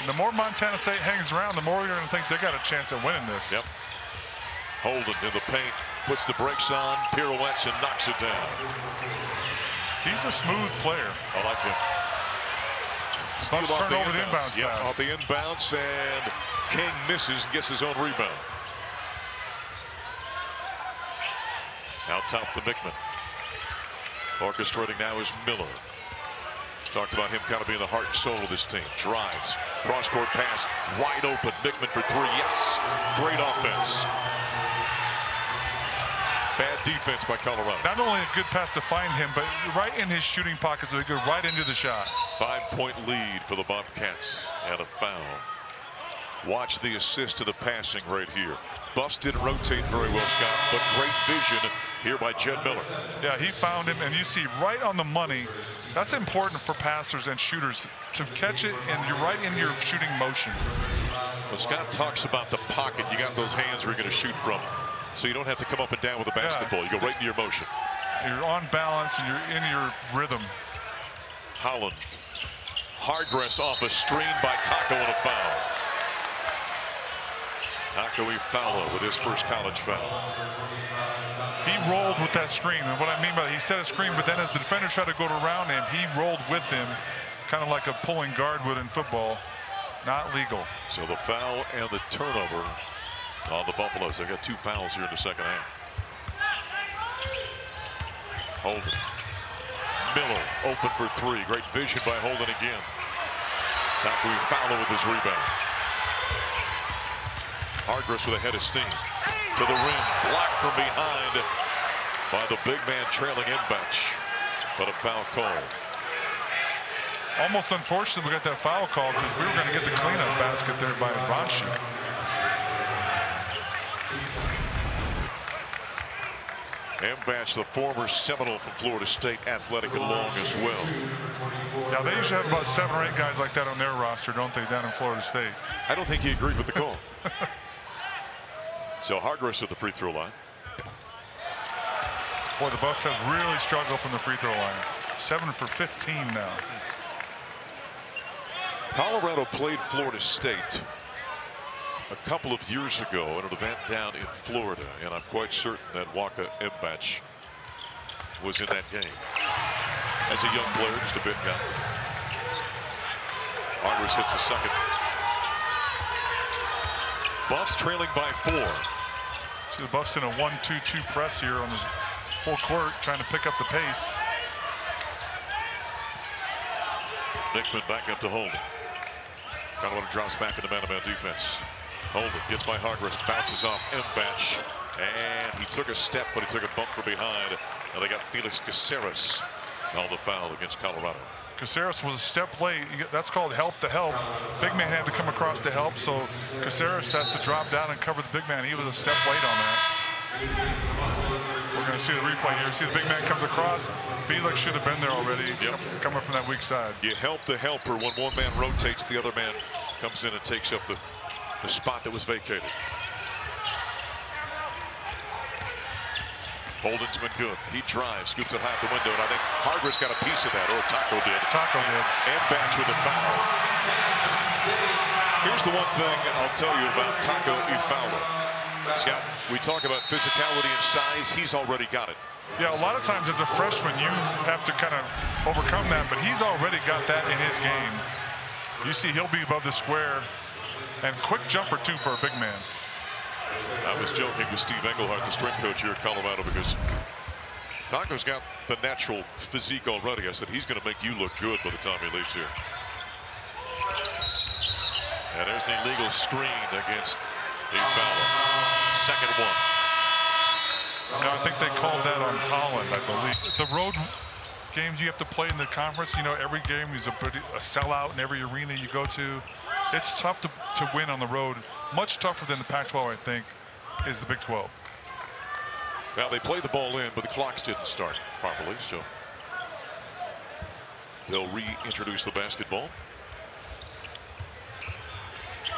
And the more Montana State hangs around, the more you're going to think they got a chance at winning this. Yep. Holden in the paint, puts the brakes on, pirouettes, and knocks it down. He's a smooth player. I like him. Let's turn over the inbounds yep, pass. Off the inbounds, and King misses and gets his own rebound. Out top to Mickman. Orchestrating now is Miller. Talked about him kind of being the heart and soul of this team. Drives, Cross-court pass, wide open. Mickman for three. Yes, great offense. Bad defense by Colorado. Not only a good pass to find him, but right in his shooting pocket, so he goes right into the shot. 5-point lead for the Bobcats and a foul. Watch the assist to the passing right here. Buffs didn't rotate very well, Scott, but great vision here by Jed Miller. Yeah, he found him, and you see right on the money. That's important for passers and shooters to catch it, and you're right in your shooting motion. When Scott talks about the pocket, you got those hands where you're going to shoot from, so you don't have to come up and down with a basketball. You go right into your motion. You're on balance, and you're in your rhythm. Holland. Hardress off a screen by Taco and a foul. Taco Ifeala with his first college foul. He rolled with that screen, and what I mean by that, he set a screen, but then as the defender tried to go around him, he rolled with him, kind of like a pulling guard would in football. Not legal. So the foul and the turnover on the Buffaloes. They got 2 fouls here in the second half. Holden. Miller open for 3. Great vision by Holden again. Taco Ifeala with his rebound. Hardress with a head of steam. To the rim. Blocked from behind by the big man trailing Mbach. But a foul call. Almost unfortunate we got that foul call because we were going to get the cleanup basket there by Banshi. Mbach, the former Seminole from Florida State, athletic and long as well. Yeah, they usually have about 7 or 8 guys like that on their roster, don't they, down in Florida State? I don't think he agreed with the call. So Hardress at the free throw line. Boy, the Buffs have really struggled from the free throw line. 7 for 15 now. Colorado played Florida State a couple of years ago at an event down in Florida, and I'm quite certain that Waka Mbach was in that game. As a young player, just a bit young. Hardress hits the second. Buffs trailing by 4. See the Buffs in a 1-2-2 press here on the full court, trying to pick up the pace. Mickman back up to Holden. Colorado drops back in the man-to-man defense. Holden gets by Hardress, bounces off Mbach, and he took a step, but he took a bump from behind, and they got Felix Caceres on the foul against Colorado. Caceres was a step late. That's called help to help. Big man had to come across to help, so Caceres has to drop down and cover the big man. He was a step late on that. We're going to see the replay here. See the big man comes across. Felix should have been there already, coming from that weak side. You help the helper. When one man rotates, the other man comes in and takes up the spot that was vacated. Holden's been good. He drives, scoops it high out the window, and I think Hardress got a piece of that, or Taco did. Taco did. Mbach with a foul. Here's the one thing I'll tell you about Taco Ifeala. Scott, we talk about physicality and size. He's already got it. Yeah, a lot of times as a freshman, you have to kind of overcome that, but he's already got that in his game. You see he'll be above the square, and quick jumper, too, for a big man. I was joking with Steve Engelhardt, the strength coach here at Colorado, because Taco's got the natural physique already. I said he's going to make you look good by the time he leaves here. And there's an illegal screen against Ifeala. Second one. No, I think they called that on Holland, I believe. The road games you have to play in the conference, you know, every game is a sellout in every arena you go to. It's tough to win on the road. Much tougher than the Pac-12, I think, is the Big 12. Now, they played the ball in, but the clocks didn't start properly, so they'll reintroduce the basketball.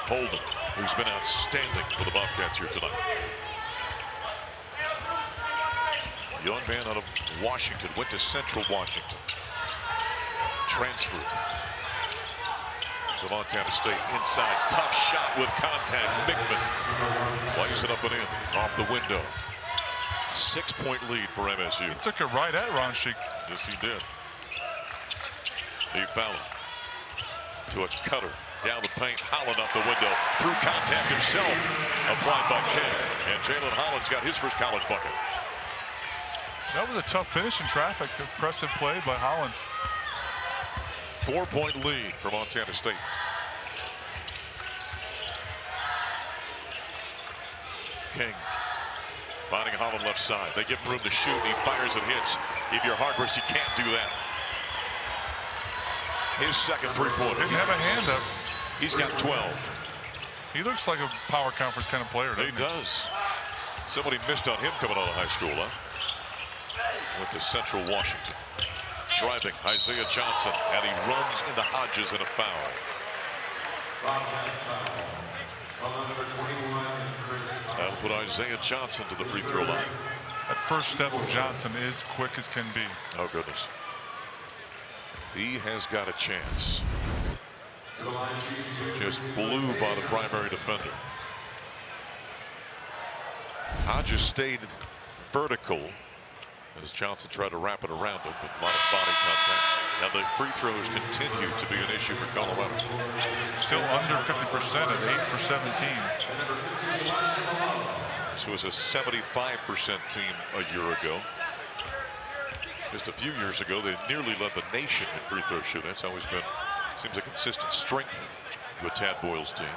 Holden, who's been outstanding for the Bobcats here tonight. Young man out of Washington, went to Central Washington. Transferred to Montana State. Inside, tough shot with contact. Mickman lays it up and in, off the window. 6-point lead for MSU. He took it right at Ronchik. Yes, he did. Ifeala to a cutter. Down the paint, Holland off the window. Through contact himself. Applied by King. And Jalen Holland's got his first college bucket. That was a tough finish in traffic. Impressive play by Holland. 4-point lead for Montana State. King finding Holland left side. They give him room to shoot. He fires and hits. If you're Hargress, you can't do that. His second three-pointer. Didn't have a hand up. He's got 12. He looks like a power conference kind of player, doesn't He does. Somebody missed on him coming out of high school, huh? Went to Central Washington. Driving Isaiah Johnson, and he runs into Hodges in a foul. That'll put Isaiah Johnson to the free throw line. That first step of Johnson is quick as can be. Oh, goodness. He has got a chance. Just blew by the primary defender. Hodges stayed vertical as Johnson tried to wrap it around him, with a lot of body contact. Now the free throws continue to be an issue for Colorado. Still under 50% at 8 for 17. This was a 75% team a year ago. Just a few years ago, they nearly led the nation in free throw shooting. That's always been, seems a consistent strength with Tad Boyle's team.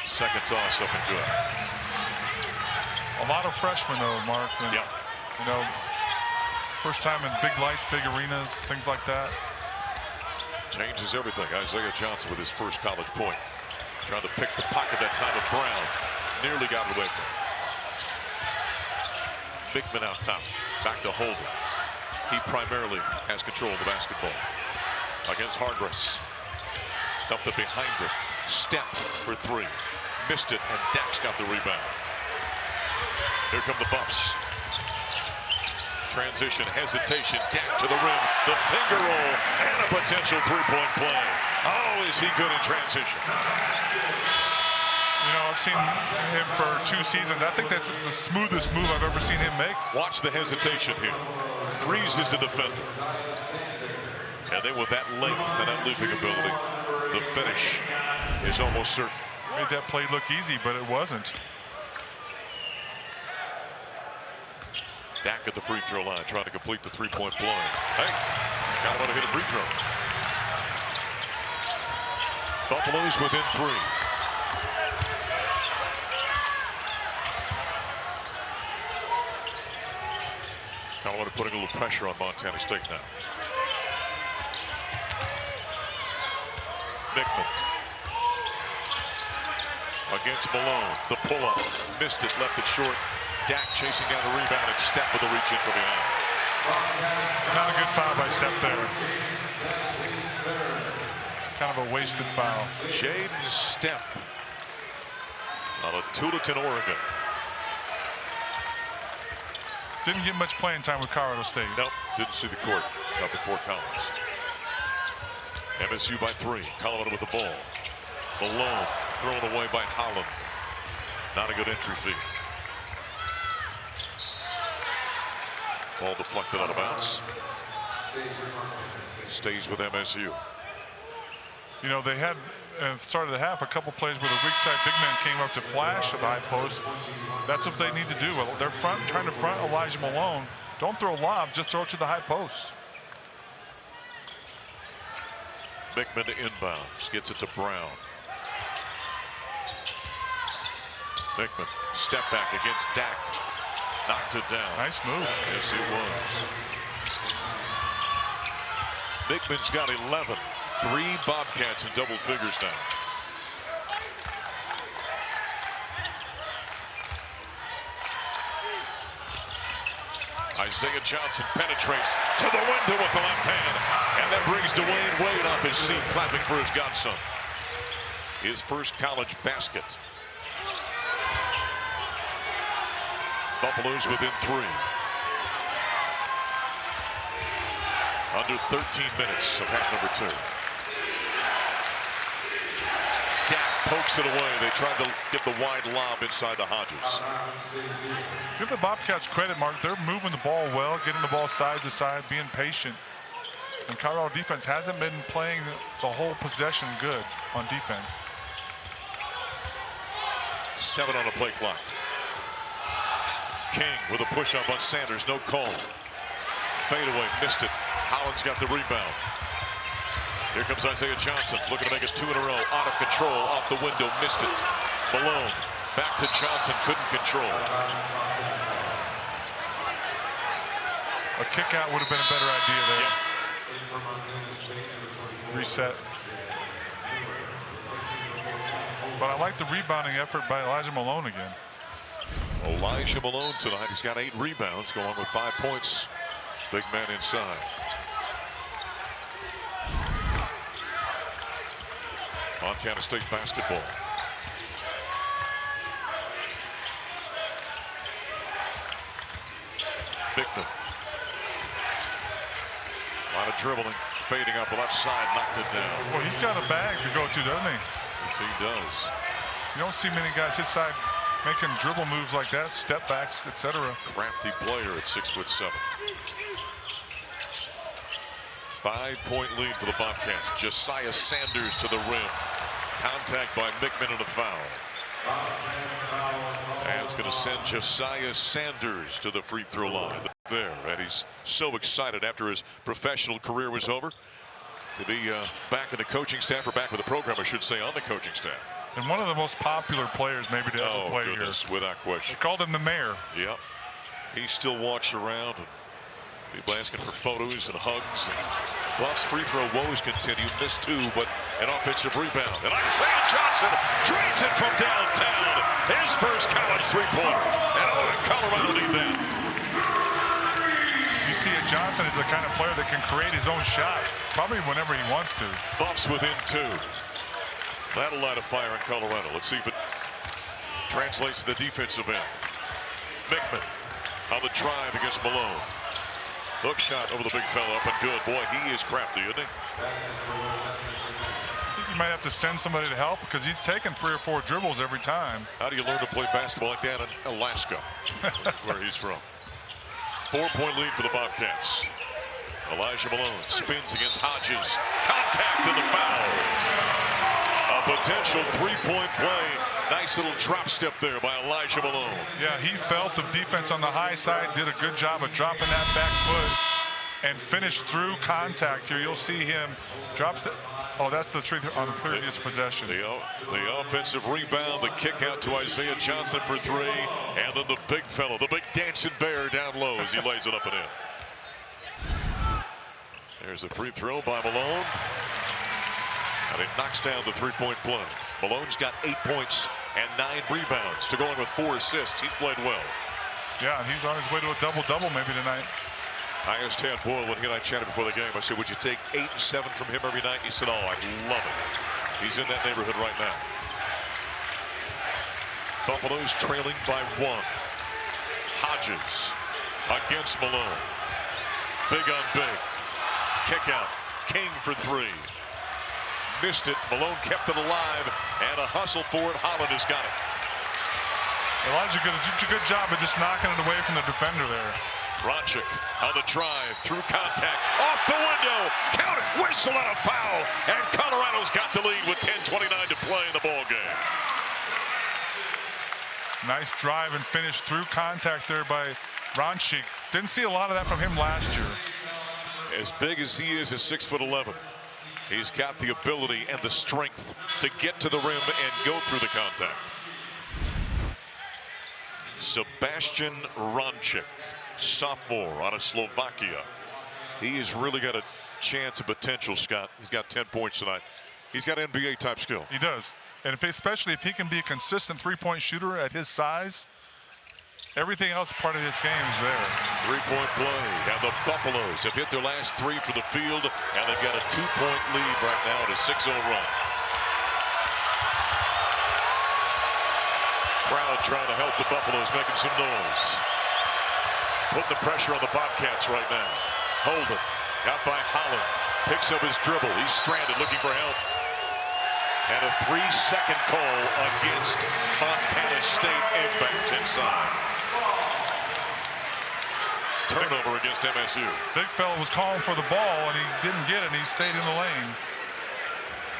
Second toss up and good. A lot of freshmen, though, Mark. And, Yeah. You know, first time in big lights, big arenas, things like that. Changes everything. Isaiah Johnson with his first college point. Trying to pick the pocket that time of Brown. Nearly got it away from him. Bickman out top. Back to Holden. He primarily has control of the basketball. Against Hargress. Dumped it behind him. Step for three. Missed it, and Dax got the rebound. Here come the Buffs. Transition, hesitation, Dak to the rim, the finger roll, and a potential three-point play. Oh, is he good in transition? You know, I've seen him for 2 seasons. I think that's the smoothest move I've ever seen him make. Watch the hesitation here. Freezes the defender. And then with that length and that looping ability, the finish is almost certain. Made that play look easy, but it wasn't. Dak at the free throw line, trying to complete the three-point blind. Hey, gotta want to hit a free throw. Buffalo's within 3. Colorado putting a little pressure on Montana State now. Nickman. Against Malone, the pull-up, missed it, left it short. Dak chasing down the rebound, and Step with the reach in from behind. Not a good foul by Step there. Kind of a wasted foul. Jaden Step out of Tualatin, Oregon. Didn't get much playing time with Colorado State. Nope, didn't see the court up at Fort Collins. MSU by 3. Colorado with the ball. Malone thrown away by Holland. Not a good entry feed. Ball deflected out of bounds. Stays with MSU. You know, they had, at the start of the half, a couple plays where the weak side big man came up to flash at the high post. That's what they need to do. They're trying to front Elijah Malone. Don't throw a lob, just throw it to the high post. Bickman to inbounds, gets it to Brown. Bickman, step back against Dak. Knocked it down. Nice move. Yes, it was. Bickman's got 11. 3 Bobcats in double figures now. Isaiah Johnson penetrates to the window with the left hand. And that brings Dwayne Wade off his seat, clapping for his godson. His first college basket. Buffalo's within 3. Under 13 minutes of half number 2. Dak pokes it away. They tried to get the wide lob inside the Hodges. Give the Bobcats credit, Mark. They're moving the ball well, getting the ball side to side, being patient. And Colorado defense hasn't been playing the whole possession good on defense. 7 on the play clock. King with a push-up on Sanders. No call. Fadeaway. Missed it. Holland's got the rebound. Here comes Isaiah Johnson. Looking to make it 2 in a row. Out of control. Off the window. Missed it. Malone back to Johnson, couldn't control. A kick out would have been a better idea there. Yep. Reset. But I like the rebounding effort by Elijah Malone again. Elijah Malone tonight. He's got 8 rebounds, going with 5 points. Big man inside. Montana State basketball. Bickman. A lot of dribbling, fading up the left side, knocked it down. Well, he's got a bag to go to, doesn't he? Yes, he does. You don't see many guys his side making dribble moves like that, step backs, etc. Crafty player at 6'7". 5-point lead for the Bobcats. Josiah Sanders to the rim. Contact by Mickman and a foul. And it's going to send Josiah Sanders to the free throw line. There, and he's so excited after his professional career was over to be back in the coaching staff, or back with the program, I should say, on the coaching staff. And one of the most popular players maybe to ever play goodness, here. without question. They called him the mayor. Yep. He still walks around and people asking for photos and hugs. And Buffs free throw woes continue. Missed 2, but an offensive rebound. And Isaiah Johnson drains it from downtown. His first college three-pointer. And Colorado lead that. You see it, Johnson is the kind of player that can create his own shot, probably whenever he wants to. Buffs within 2. That'll light a fire in Colorado. Let's see if it translates to the defensive end. Mickman on the drive against Malone. Hook shot over the big fella, up and good. Boy, he is crafty, isn't he? I think you might have to send somebody to help because he's taking 3 or 4 dribbles every time. How do you learn to play basketball like that in Alaska, where he's from? 4-point lead for the Bobcats. Elijah Malone spins against Hodges. Contact and the foul. A potential 3-point play. Nice little drop step there by Elijah Malone. Yeah, he felt the defense on the high side, did a good job of dropping that back foot and finished through contact here. You'll see him drop step. Oh, that's the trick on the previous possession. The offensive rebound, the kick out to Isaiah Johnson for 3, and then the big fellow, the big dancing bear down low as he lays it up and in. There's a free throw by Malone. And it knocks down the 3-point play. Malone's got 8 points and 9 rebounds to go in with 4 assists. He's played well. Yeah, and he's on his way to a double-double maybe tonight. I asked Tad Boyle when he and I chatted before the game. I said, would you take 8 and 7 from him every night? He said, oh, I'd love it. He's in that neighborhood right now. Buffalo's trailing by 1. Hodges against Malone. Big on big. Kick out. King for 3. Missed it. Malone kept it alive, and a hustle for it. Holland has got it. Elijah did a good job of just knocking it away from the defender there. Ronchik on the drive, through contact, off the window, count it, whistle and a foul, and Colorado's got the lead with 10:29 to play in the ball game. Nice drive and finish through contact there by Ronchik. Didn't see a lot of that from him last year. As big as he is at 6'11", he's got the ability and the strength to get to the rim and go through the contact. Sebastian Ronchik, sophomore out of Slovakia. He has really got a chance of potential, Scott. He's got 10 points tonight. He's got NBA type skill. He does. And especially if he can be a consistent 3-point shooter at his size, everything else part of this game is there. 3-point play, and the Buffaloes have hit their last 3 for the field, and they've got a 2-point lead right now at a 6-0 run. Crowd trying to help the Buffaloes, making some noise. Putting the pressure on the Bobcats right now. Holden, out by Holland, picks up his dribble. He's stranded, looking for help. And a 3-second call against Montana State. Inbounds inside. Turnover against MSU. Big fella was calling for the ball, and he didn't get it, and he stayed in the lane.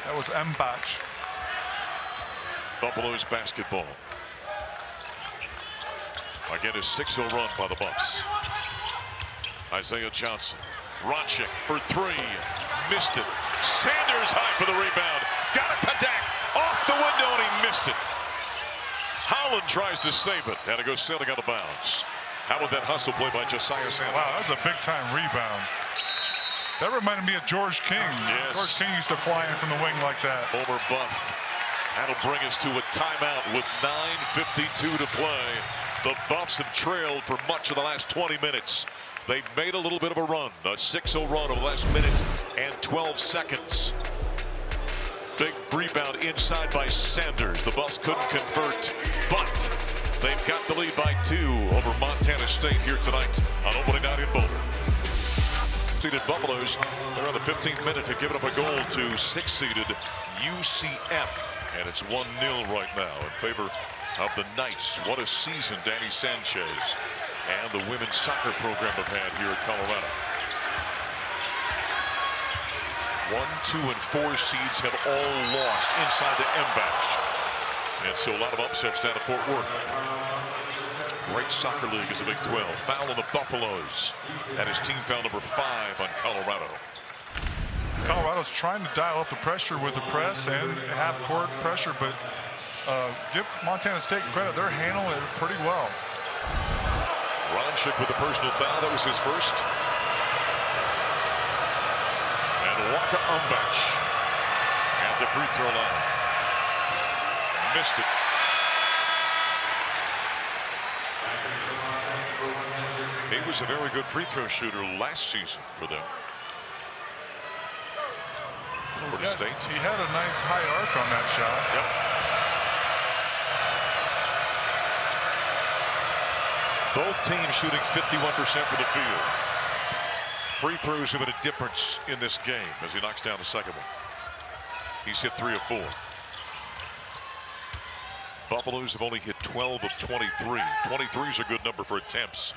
That was Mbach. Buffalo's basketball. Again, a 6-0 run by the Buffs. Isaiah Johnson. Ronchik for 3. Missed it. Sanders high for the rebound. Got it to Dak. Off the window, and he missed it. Holland tries to save it. Had to go sailing out of bounds. How about that hustle play by Josiah Sanders? Wow, that was a big-time rebound. That reminded me of George King. Yes. George King used to fly in from the wing like that. Homer Buff. That'll bring us to a timeout with 9:52 to play. The Buffs have trailed for much of the last 20 minutes. They've made a little bit of a run, a 6-0 run over the last minute and 12 seconds. Big rebound inside by Sanders. The Buffs couldn't convert, but they've got the lead by 2 over Montana State here tonight on opening night in Boulder. Seeded Buffaloes, they're on the 15th minute to give up a goal to 6-seeded UCF. And it's 1-0 right now in favor of the Knights. What a season Danny Sanchez and the women's soccer program have had here at Colorado. 1, 2, and 4 seeds have all lost inside the MBASH. And so a lot of upsets down at Fort Worth. Great soccer league is the Big 12. Foul on the Buffaloes. That is team foul number 5 on Colorado. Colorado's trying to dial up the pressure with the press and half-court pressure, but give Montana State credit. They're handling it pretty well. Ronchik with a personal foul. That was his first. And Waka Umbach at the free throw line. Missed it. He was a very good free throw shooter last season for them. Florida State. He had a nice high arc on that shot. Yep. Both teams shooting 51% for the field. Free throws have been a difference in this game as he knocks down the second one. He's hit 3 of 4. Buffaloes have only hit 12 of 23. 23 is a good number for attempts,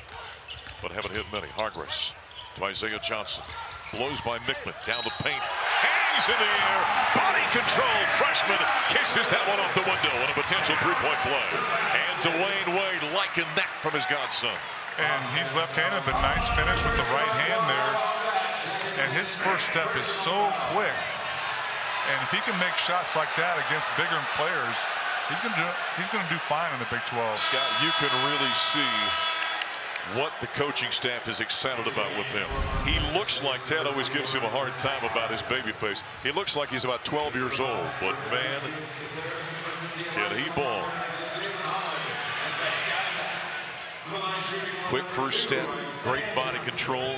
but haven't hit many. Hargress to Isaiah Johnson. Blows by Mickman. Down the paint. Hangs in the air. Body control. Freshman kisses that one off the window on a potential three-point play. And Dwayne Wade liking that from his godson. And he's left-handed, but nice finish with the right hand there. And his first step is so quick. And if he can make shots like that against bigger players, he's going to do fine in the Big 12. Scott, you can really see what the coaching staff is excited about with him. He looks like, Ted always gives him a hard time about his baby face. He looks like he's about 12 years old, but man, can he ball. Quick first step, great body control.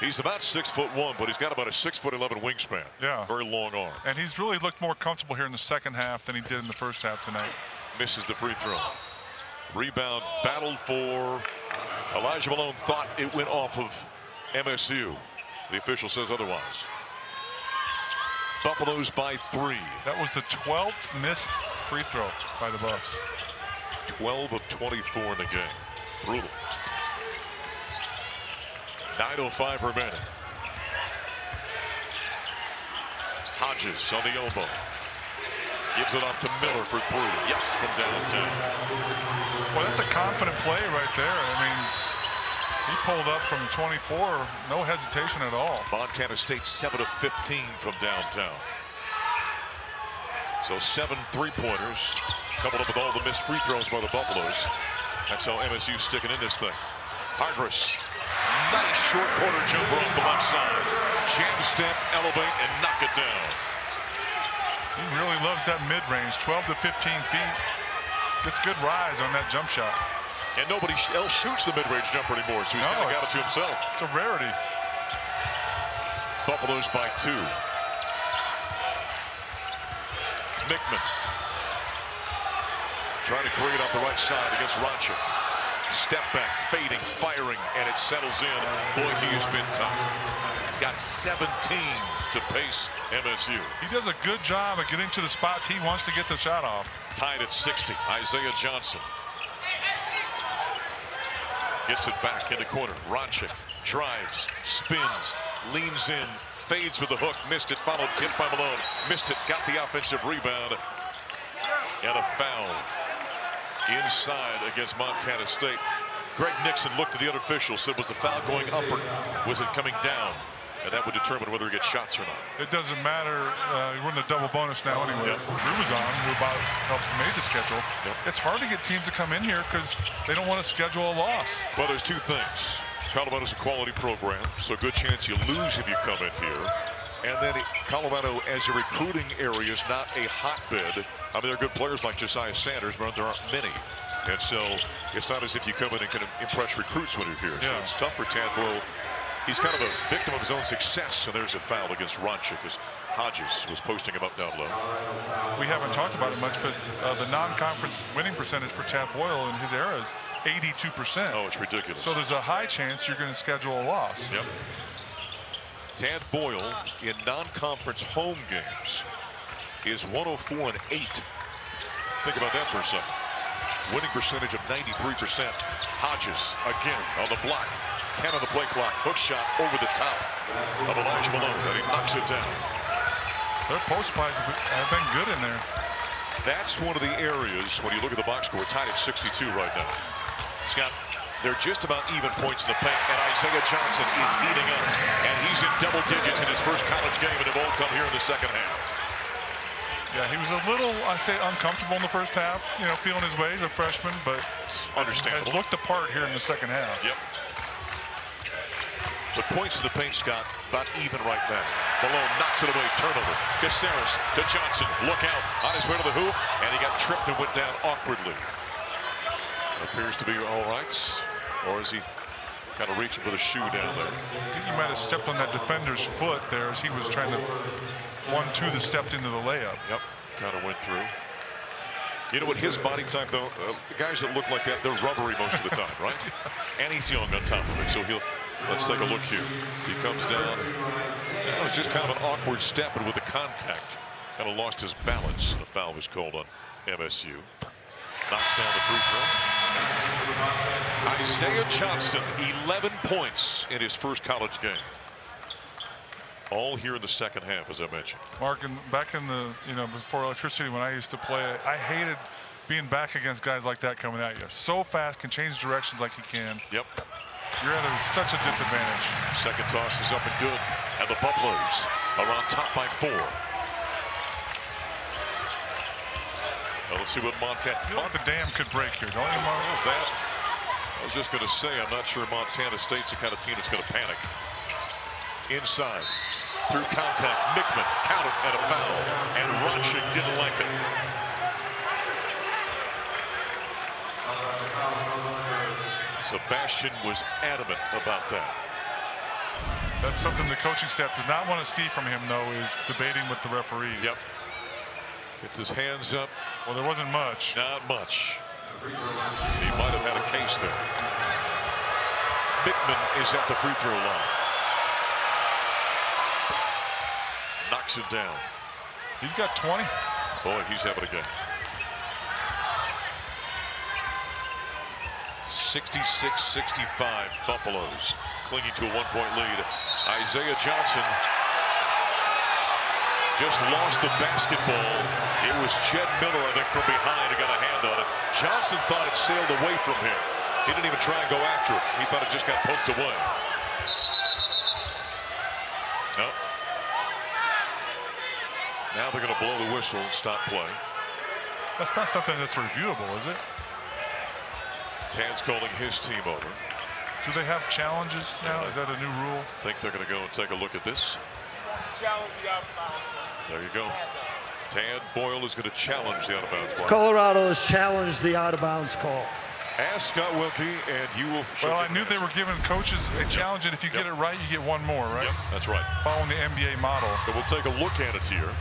He's about 6'1", but he's got about a 6'11" wingspan. Yeah. Very long arm. And he's really looked more comfortable here in the second half than he did in the first half tonight. Misses the free throw. Rebound battled for. Elijah Malone thought it went off of MSU. The official says otherwise. Buffaloes by 3. That was the 12th missed free throw by the Buffs. 12 of 24 in the game. Brutal. 9:05 remaining. Hodges on the elbow. Gives it off to Miller for 3. Yes, from downtown. Well, that's a confident play right there. I mean, he pulled up from 24, no hesitation at all. Montana State 7 of 15 from downtown. So 7 3-pointers, coupled up with all the missed free throws by the Buffaloes. That's how MSU's sticking in this thing. Hargress, nice short corner jumper off the left side. Jam step, elevate, and knock it down. He really loves that mid-range, 12 to 15 feet. Gets good rise on that jump shot. And nobody else shoots the mid-range jumper anymore, so he's kind of got it to himself. It's a rarity. Buffaloes by 2. Mickman trying to create off the right side against Ronchik. Step back, fading, firing, and it settles in. Boy, he has been tough. He's got 17 to pace MSU. He does a good job of getting to the spots he wants to get the shot off. Tied at 60, Isaiah Johnson. Gets it back in the corner. Ronchik drives, spins, leans in, fades with the hook, missed it, followed, tipped by Malone, missed it, got the offensive rebound, and a foul inside against Montana State. Greg Nixon looked at the other official, said, was the foul going up or was it coming down? and that would determine whether he gets shots or not. It doesn't matter. We're in the double bonus now anyway. Yep. Rubizon, who about helped made the schedule. Yep. It's hard to get teams to come in here because they don't want to schedule a loss. Well, there's two things. Colorado's a quality program, so a good chance you lose if you come in here. And then Colorado, as a recruiting area, is not a hotbed. I mean, there are good players like Josiah Sanders, but there aren't many. And so it's not as if you come in and can impress recruits when you're here. So it's tough for Tad Boyle. He's kind of a victim of his own success. And there's a foul against Ronchik as Hodges was posting him up down low. We haven't talked about it much, but the non-conference winning percentage for Tad Boyle in his era is 82%. Oh, it's ridiculous. So there's a high chance you're going to schedule a loss. Yep. Tad Boyle in non-conference home games is 104-8. Think about that for a second. Winning percentage of 93%. Hodges again on the block. 10 on the play clock. Hook shot over the top of Elijah Malone, and he knocks it down. Their post plays have been good in there. That's one of the areas when you look at the box score, tied at 62 right now. Scott, they're just about even points in the paint, and Isaiah Johnson is heating up, and he's in double digits in his first college game, and they've all come here in the second half. Yeah, he was a little, I'd say, uncomfortable in the first half, you know, feeling his way as a freshman, but understandable. has looked the part here in the second half. Yep. But points in the paint, Scott, about even right now. Malone knocks it away, turnover. Caceres to Johnson, look out, on his way to the hoop, and he got tripped and went down awkwardly. Appears to be all right, or is he kind of reaching for the shoe down there? I think he might have stepped on that defender's foot there as he was trying to 1-2 that stepped into the layup. Yep, kind of went through. You know what, his body type, though, the guys that look like that, they're rubbery most of the time, right? And he's young on top of it, so let's take a look here. He comes down. It was just kind of an awkward step, but with the contact, kind of lost his balance. The foul was called on MSU. Knocks down the free throw. Isaiah Johnson, 11 points in his first college game. All here in the second half, as I mentioned. Mark, back in the, before electricity when I used to play, I hated being back against guys like that coming at you. So fast, can change directions like he can. Yep. You're at such a disadvantage. Second toss is up and good. And the Buffaloes are on top by 4. Well, let's see what Montana. The dam could break here, don't you, Mark? I was just going to say, I'm not sure Montana State's the kind of team that's going to panic. Inside, through contact, Mickman, counter, and a foul. And Ronchik didn't like it. Sebastian was adamant about that. That's something the coaching staff does not want to see from him, though, is debating with the referee. Yep. Gets his hands up. Well, there wasn't much. Not much. He might have had a case there. Mickman is at the free throw line. Knocks it down. He's got 20. Boy, he's having a game. 66-65 Buffaloes clinging to a 1-point lead. Isaiah Johnson just lost the basketball. It was Jed Miller, I think, from behind who got a hand on it. Johnson thought it sailed away from him. He didn't even try and go after it. He thought it just got poked away. Nope. Now they're going to blow the whistle and stop play. That's not something that's reviewable, is it? Tad's calling his team over. Do they have challenges now? Is that a new rule? I think they're going to go and take a look at this. There you go. Tad Boyle is going to challenge the out-of-bounds play. Colorado has challenged the out-of-bounds call. Ask Scott Wilkie, and you will. Well, I knew they were giving coaches a challenge, and if you get it right, you get one more, right? Yep, that's right. Following the NBA model. So we'll take a look at it here.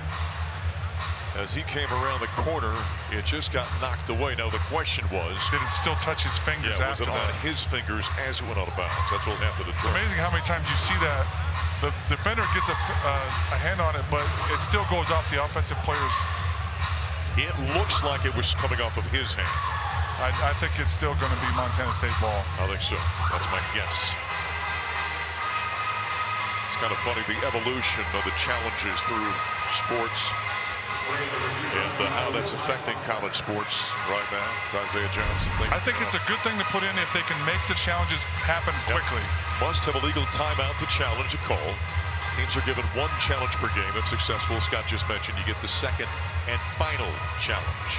As he came around the corner, it just got knocked away. Now the question was, did it still touch his fingers was after it on that? his fingers as it went out of bounds? That's what we'll have to It's determine. amazing how many times you see that. The defender gets a hand on it, but it still goes off the offensive player's. It looks like it was coming off of his hand. I think it's still going to be Montana State ball. I think so. That's my guess. It's kind of funny, the evolution of the challenges through sports and how that's affecting college sports right now. It's Isaiah Johnson's thing. I think it's a good thing to put in if they can make the challenges happen quickly. Must have a legal timeout to challenge a call. Teams are given one challenge per game. If successful, Scott just mentioned, you get the second and final challenge.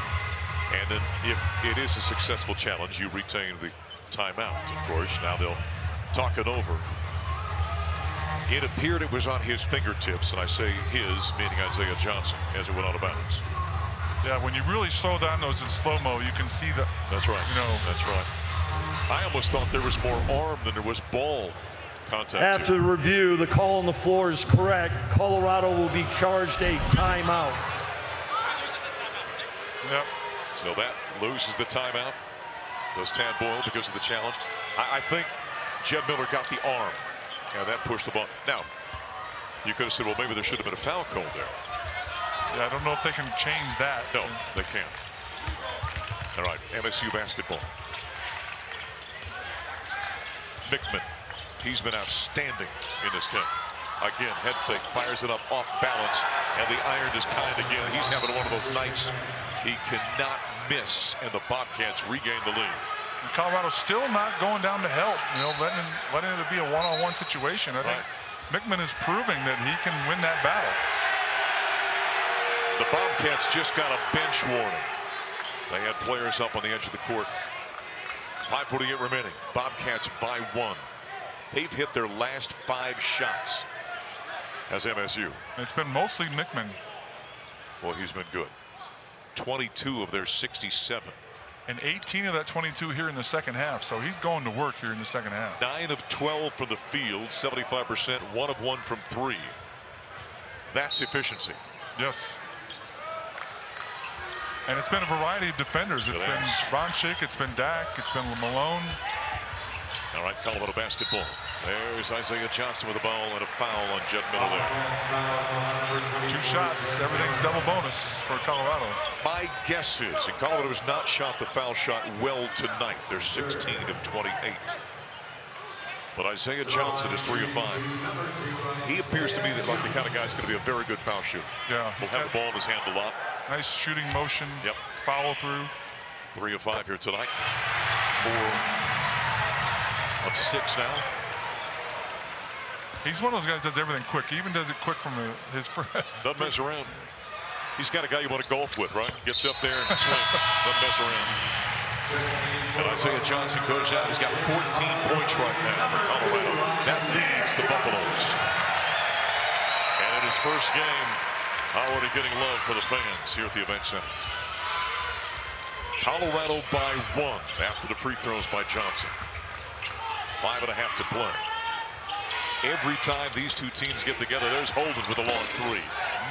And then if it is a successful challenge, you retain the timeout, of course. Now they'll talk it over. It appeared it was on his fingertips, and I say his, meaning Isaiah Johnson, as it went out of bounds. Yeah, when you really slow down those in slow-mo, you can see the... That's right. You know, that's right. I almost thought there was more arm than there was ball contact. After the review, the call on the floor is correct. Colorado will be charged a timeout. Yep. So that loses the timeout. Does Tad Boyle because of the challenge. I think Jed Miller got the arm. And that pushed the ball. Now, you could have said, well, maybe there should have been a foul called there. Yeah, I don't know if they can change that. No, they can't. All right, MSU basketball. Mickman, he's been outstanding in this game. Again, head fake, fires it up off balance, and the iron is kind again. He's having one of those nights he cannot miss, and the Bobcats regain the lead. And Colorado's still not going down to help, you know, letting it be a one-on-one situation. I think Mickman is proving that he can win that battle. The Bobcats just got a bench warning. They had players up on the edge of the court. 5:48 remaining. Bobcats by 1. They've hit their last 5 shots as MSU. It's been mostly Mickman. Well, he's been good. 22 of their 67. And 18 of that 22 here in the second half. So he's going to work here in the second half. 9 of 12 from the field, 75%, 1 of 1 from 3. That's efficiency. Yes. And it's been a variety of defenders. It's been Ronchik, it's been Dak, it's been Malone. All right, Colorado basketball. There's Isaiah Johnson with a ball and a foul on Jed Miller there. 2 shots, everything's double bonus for Colorado. My guess is, and Colorado has not shot the foul shot well tonight. They're 16 of 28. But Isaiah Johnson is 3 of 5. He appears to me like the kind of guy who's going to be a very good foul shooter. Yeah. Will have the ball in his hand a lot. Nice shooting motion. Yep. Follow through. 3 of 5 here tonight. 4 of 6 now. He's one of those guys that does everything quick. He even does it quick from his friend. Doesn't mess around. He's got a guy you want to golf with, right? Gets up there and swings. Doesn't mess around. And Isaiah Johnson goes out. He's got 14 points right now for Colorado. That leads the Buffaloes. And in his first game, already getting love for the fans here at the Event Center. Colorado by 1 after the free throws by Johnson. 5.5 to play. Every time these two teams get together, there's Holden with a long 3.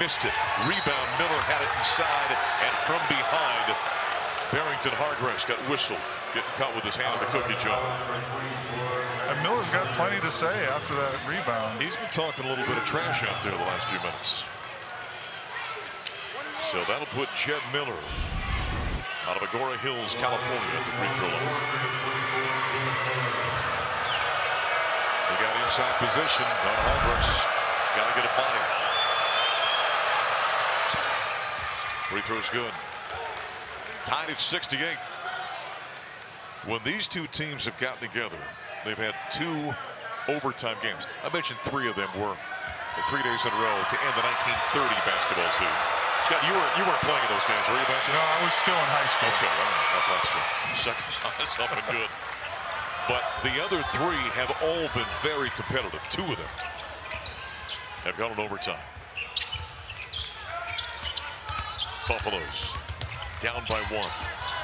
Missed it. Rebound. Miller had it inside, and from behind, Barrington Hargress got whistled, getting caught with his hand in the cookie jar. And Miller's got plenty to say after that rebound. He's been talking a little bit of trash out there the last few minutes. So that'll put Jed Miller out of Agora Hills, California at the free throw line. He got inside position on Hargress. Got to get a body. Free throw's good. Tied at 68. When these two teams have gotten together, they've had 2 overtime games. I mentioned 3 of them were 3 days in a row to end the 1930 basketball season. Scott, you weren't playing in those games, were you, back then? No, I was still in high school. Okay, all right. That's true. Second time is up and good. But the other 3 have all been very competitive. 2 of them have gone in overtime. Buffaloes down by 1.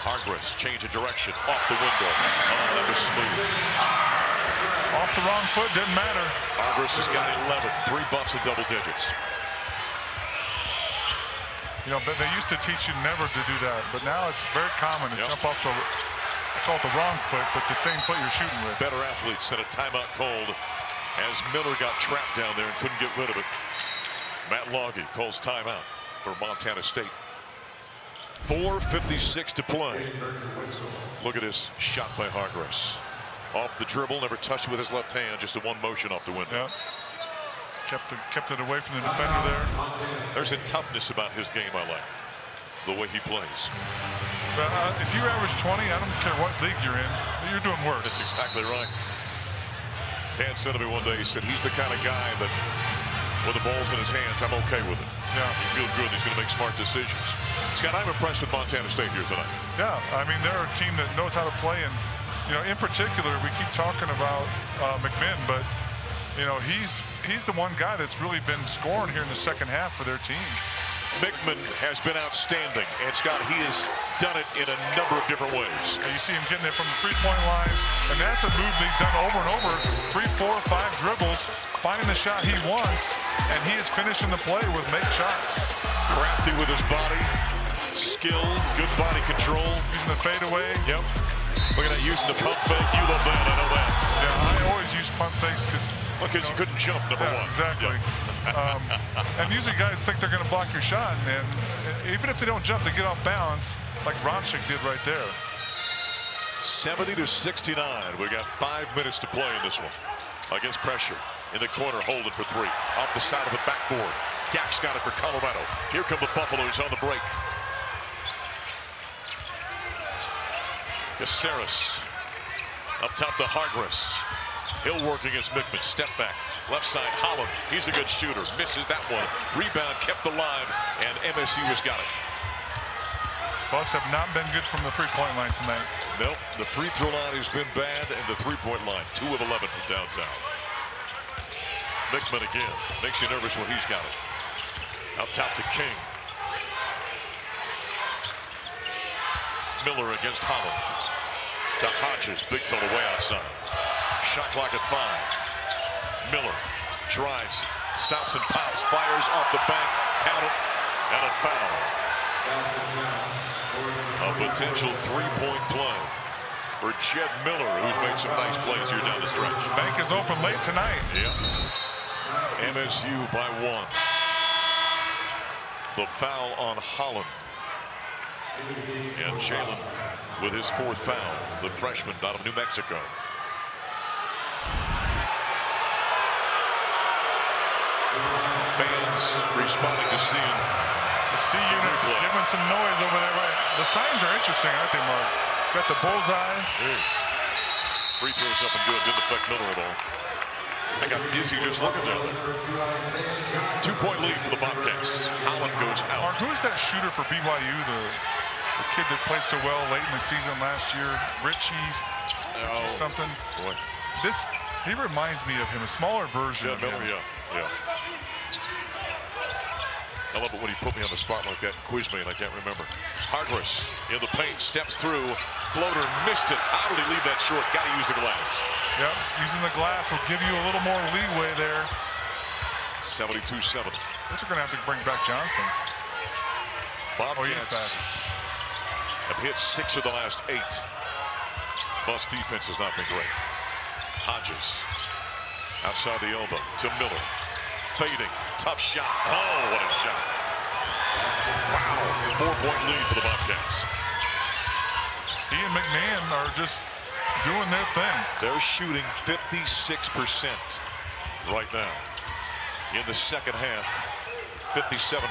Hargress change of direction off the window. Oh, that was smooth. Off the wrong foot, didn't matter. Hargress has got 11. 3 bucks in double digits. You know, but they used to teach you never to do that, but now it's very common to jump off the, I call it the wrong foot, but the same foot you're shooting with. Better athletes set a timeout called as Miller got trapped down there and couldn't get rid of it. Matt Logge calls timeout for Montana State. 4:56 to play. Look at this shot by Hargress. Off the dribble, never touched with his left hand, just a one motion off the window. Yep. Kept it away from the defender there. There's a toughness about his game I like. The way he plays. But if you average 20, I don't care what league you're in, you're doing worse. That's exactly right. Tad said to me one day, he said he's the kind of guy that When the ball's in his hands, I'm okay with it. Yeah. You feel good. He's going to make smart decisions. Scott, I'm impressed with Montana State here tonight. Yeah, I mean, they're a team that knows how to play, and in particular, we keep talking about McMinn, but he's the one guy that's really been scoring here in the second half for their team. McMinn has been outstanding, and Scott, he has done it in a number of different ways. You see him getting it from the three-point line, and that's a move that he's done over and over. 3, 4, 5 dribbles, finding the shot he wants, and he is finishing the play with make shots. Crafty with his body, skill, good body control. Using the fadeaway. Yep. Look at that, using the pump fake. You love that, I know that. Yeah, I always use pump fakes because you couldn't jump, number one. Exactly. And usually guys think they're going to block your shot, and even if they don't jump, they get off balance, like Ronchik did right there. 70-69. We got 5 minutes to play in this one. Against pressure. In the corner, holding for 3. Off the side of the backboard. Dax got it for Colorado. Here come the Buffaloes on the break. Caceres. Up top to Hargress. Hill working against McMinn. Step back. Left side, Holland. He's a good shooter. Misses that one. Rebound kept alive, and MSU has got it. Buffs have not been good from the three-point line tonight. Nope. The free throw line has been bad, and the three-point line, 2 of 11 from downtown. McMinn again. Makes you nervous when he's got it. Out top to King. Miller against Holland. To Hodges. Big fella way outside. Shot clock at 5. Miller drives, stops and pops, fires off the bank, count it, and a foul. A potential three-point play for Jed Miller, who's made some nice plays here down the stretch. Bank is open late tonight. Yep. MSU by 1. The foul on Holland. And Jalen with his 4th foul, the freshman out of New Mexico. Fans responding to seeing the C unit giving some noise over there. Right. The signs are interesting, aren't they, Mark? Got the bullseye. Free throws up and good. Didn't affect Miller at all. I got dizzy just looking at it. 2-point lead for the Bobcats. Holland goes out. Mark, who's that shooter for BYU? The kid that played so well late in the season last year, Richie something. Boy. He reminds me of him, a smaller version of him. Yeah. I love it when he put me on the spot like that and quizzed me, and I can't remember. Hargress in the paint, steps through, floater, missed it. How did he leave that short? Got to use the glass. Yep, using the glass will give you a little more leeway there. 72-7. But you're going to have to bring back Johnson. Bobcats have hit 6 of the last 8. Buffs defense has not been great. Hodges outside the elbow to Miller. Fading, tough shot. Oh, what a shot. Wow, 4-point lead for the Bobcats. He and McMahon are just doing their thing. They're shooting 56% right now. In the second half, 57%.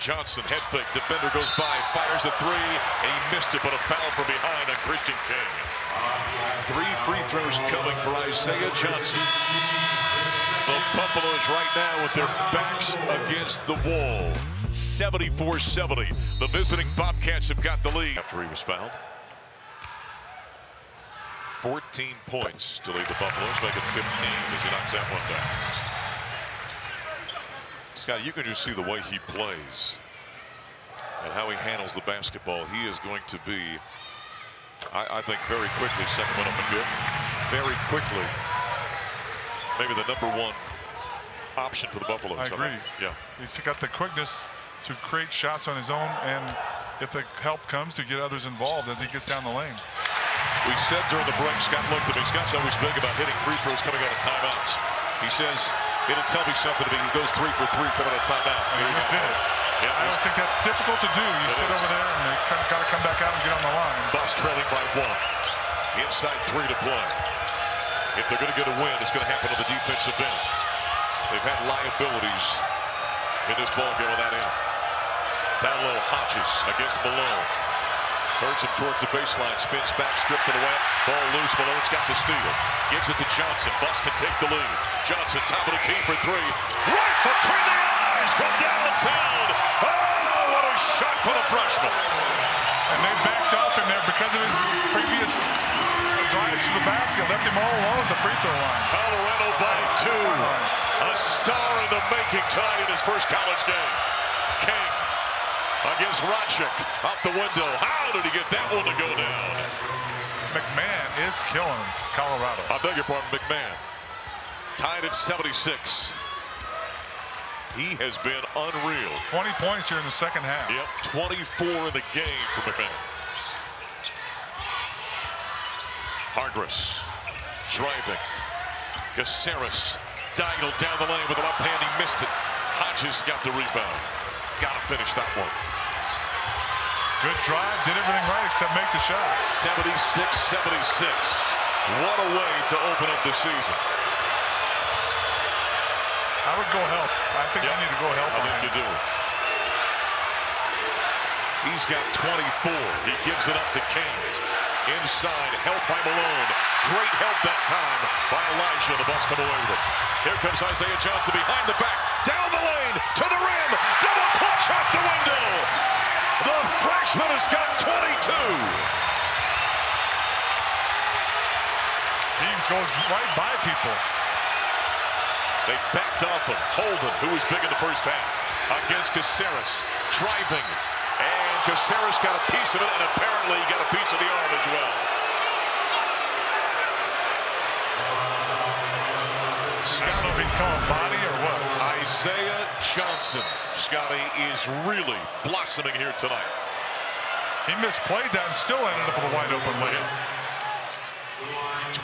Johnson, head fake, defender goes by, fires a 3, and he missed it, but a foul from behind on Christian King. 3 free throws coming for Isaiah Johnson. The Buffaloes right now with their backs against the wall. 74-70. The visiting Bobcats have got the lead after he was fouled. 14 points to lead the Buffaloes, make it 15 as he knocks that one down. Scott, you can just see the way he plays and how he handles the basketball. He is going to be, I think, very quickly, second one up and good. Very quickly, maybe the #1 option for the Buffaloes. I agree. Yeah. He's got the quickness to create shots on his own, and if the help comes, to get others involved as he gets down the lane. We said during the break, Scott looked at me. Scott's always big about hitting free throws coming out of timeouts. He says, it'll tell me something if he goes 3 for 3 coming out of timeout. And he just did it. Yeah, I always think that's difficult to do. You sit over there and you got to come back out and get on the line. Buffs trailing by 1. Inside 3 to play. If they're going to get a win, it's going to happen to the defensive end. They've had liabilities in this ball game on that end. Down low, Hodges against Malone. Hurts him towards the baseline. Spins back, stripped it away. Ball loose. Malone's got the steal. Gives it to Johnson. Bucks can take the lead. Johnson, top of the key for three. Right between the eyes from downtown. Oh, what a shot for the freshman. And they backed off in there because of his previous drives to the basket. Left him all alone at the free throw line. Colorado by 2. A star in the making tonight in his first college game. King against Rodchick. Out the window. How did he get that one to go down? McMahon is killing Colorado. I beg your pardon, McMahon. Tied at 76. He has been unreal. 20 points here in the second half. Yep, 24 in the game for McMahon. Hargress driving. Caceres diagonal down the lane with the left hand. He missed it. Hodges got the rebound. Got to finish that one. Good drive. Did everything right except make the shot. 76-76. What a way to open up the season. I would go help. I think I need to go help. I think you do. He's got 24. He gives it up to King. Inside, help by Malone. Great help that time by Elijah. The Bucks come away with it. Here comes Isaiah Johnson behind the back. Down the lane, to the rim. Double clutch off the window. The freshman has got 22. He goes right by people. They backed off him. Holden, who was big in the first half, against Caceres, driving. And Caceres got a piece of it, and apparently he got a piece of the arm as well. I don't know if he's calling body or what. Isaiah Johnson, Scotty, is really blossoming here tonight. He misplayed that and still ended up with a wide open layup.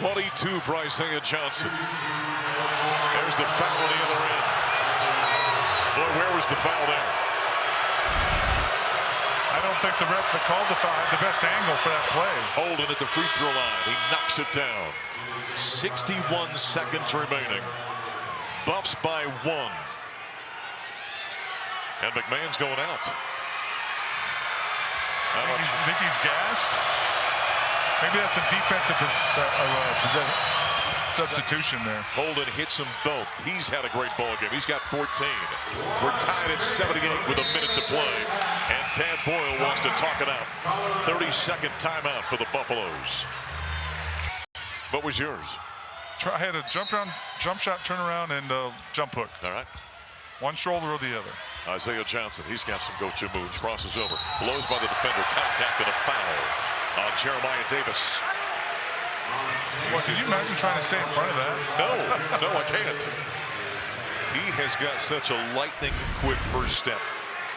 22 for Isaiah Johnson. There's the foul on the other end. Boy, where was the foul there? I don't think the ref that called the foul had the best angle for that play. Holden at the free throw line. He knocks it down. 61 seconds remaining. Buffs by 1. And McMahon's going out. I think he's gassed. Maybe that's a defensive substitution there. Holden hits them both. He's had a great ball game. He's got 14. We're tied at 78 with a minute to play. And Tad Boyle wants to talk it out. 30-second timeout for the Buffaloes. What was yours? I had a jump shot, turnaround, and jump hook. All right. One shoulder or the other. Isaiah Johnson, he's got some go-to moves. Crosses over. Blows by the defender. Contact and a foul on Jeremiah Davis. Well, can you imagine trying to stay in front of that? No, I can't. He has got such a lightning quick first step.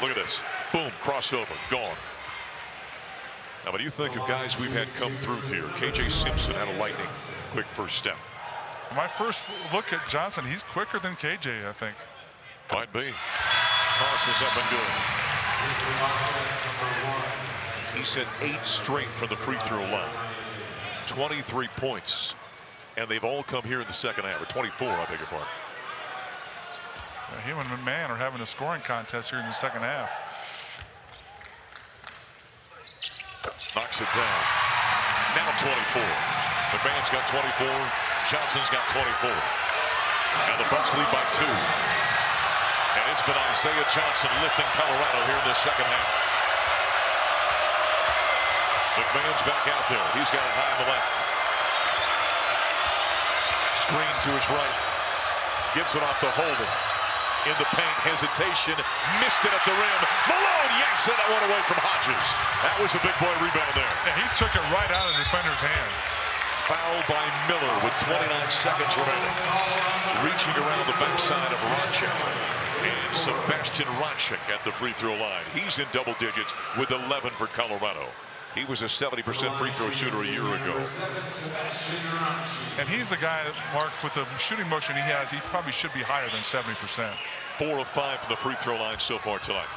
Look at this. Boom, crossover, gone. Now, when you think of guys we've had come through here, KJ Simpson had a lightning quick first step. My first look at Johnson, he's quicker than KJ, I think. Might be. Tosses up and good. He's hit 8 straight from the free throw line. 23 points. And they've all come here in the second half. Or 24, I beg your pardon. Him and McMahon are having a scoring contest here in the second half. Knocks it down. Now 24. McMahon's got 24. Johnson's got 24. And the Bucks lead by 2. And it's been Isaiah Johnson lifting Colorado here in the second half. McMahon's back out there. He's got it high on the left. Screen to his right. Gets it off to Holden. In the paint, hesitation. Missed it at the rim. Malone yanks that one away from Hodges. That was a big boy rebound there. And he took it right out of the defender's hands. Foul by Miller with 29 seconds remaining. Reaching around the backside of Rodchick. And Sebastian Rodchick at the free throw line. He's in double digits with 11 for Colorado. He was a 70% free throw shooter a year ago. And he's the guy, Mark, with the shooting motion he has, he probably should be higher than 70%. 4 of 5 from the free throw line so far tonight.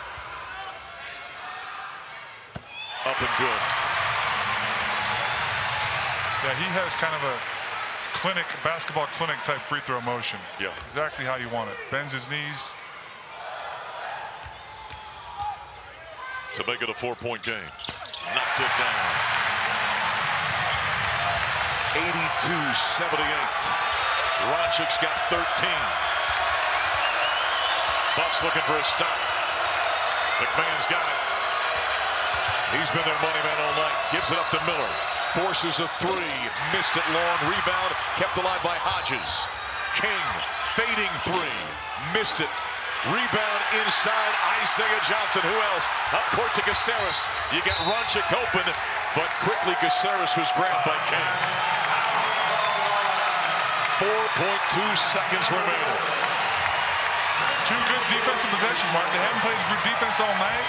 Up and good. Yeah, he has kind of a clinic, basketball clinic type free throw motion. Yeah. Exactly how you want it. Bends his knees. To make it a 4-point game. knocked it down. 82-78. Roncic's got 13. Bucks looking for a stop. McMahon's got it. He's been their money man all night. Gives it up to Miller. Forces a three. Missed it long. Rebound. Kept alive by Hodges. King. Fading three. Missed it. Rebound inside. Isaiah Johnson. Who else? Up court to Caceres. You got Roncic open, but quickly Caceres was grabbed by King. 4.2 seconds remaining. Two good defensive possessions, Mark. They haven't played good defense all night,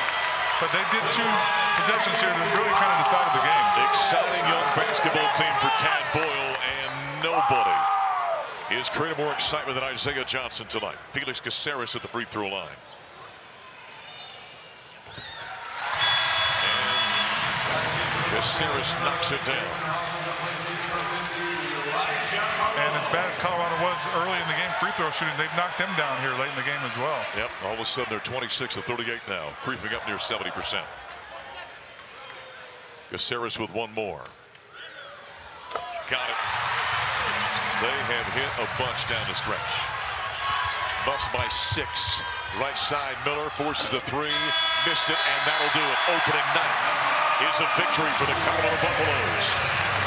but they did two possessions here that really kind of decided the game. Exciting young basketball team for Tad Boyle, and nobody is creating more excitement than Isaiah Johnson tonight. Felix Caceres at the free throw line. And Caceres knocks it down. And as bad as Colorado was early in the game free throw shooting, they've knocked them down here late in the game as well. Yep, all of a sudden they're 26-38 now, creeping up near 70%. Caceres with one more. Got it. They have hit a bunch down the stretch. Bucks by 6. Right side, Miller forces the three. Missed it, and that'll do it. Opening night is a victory for the Colorado Buffaloes.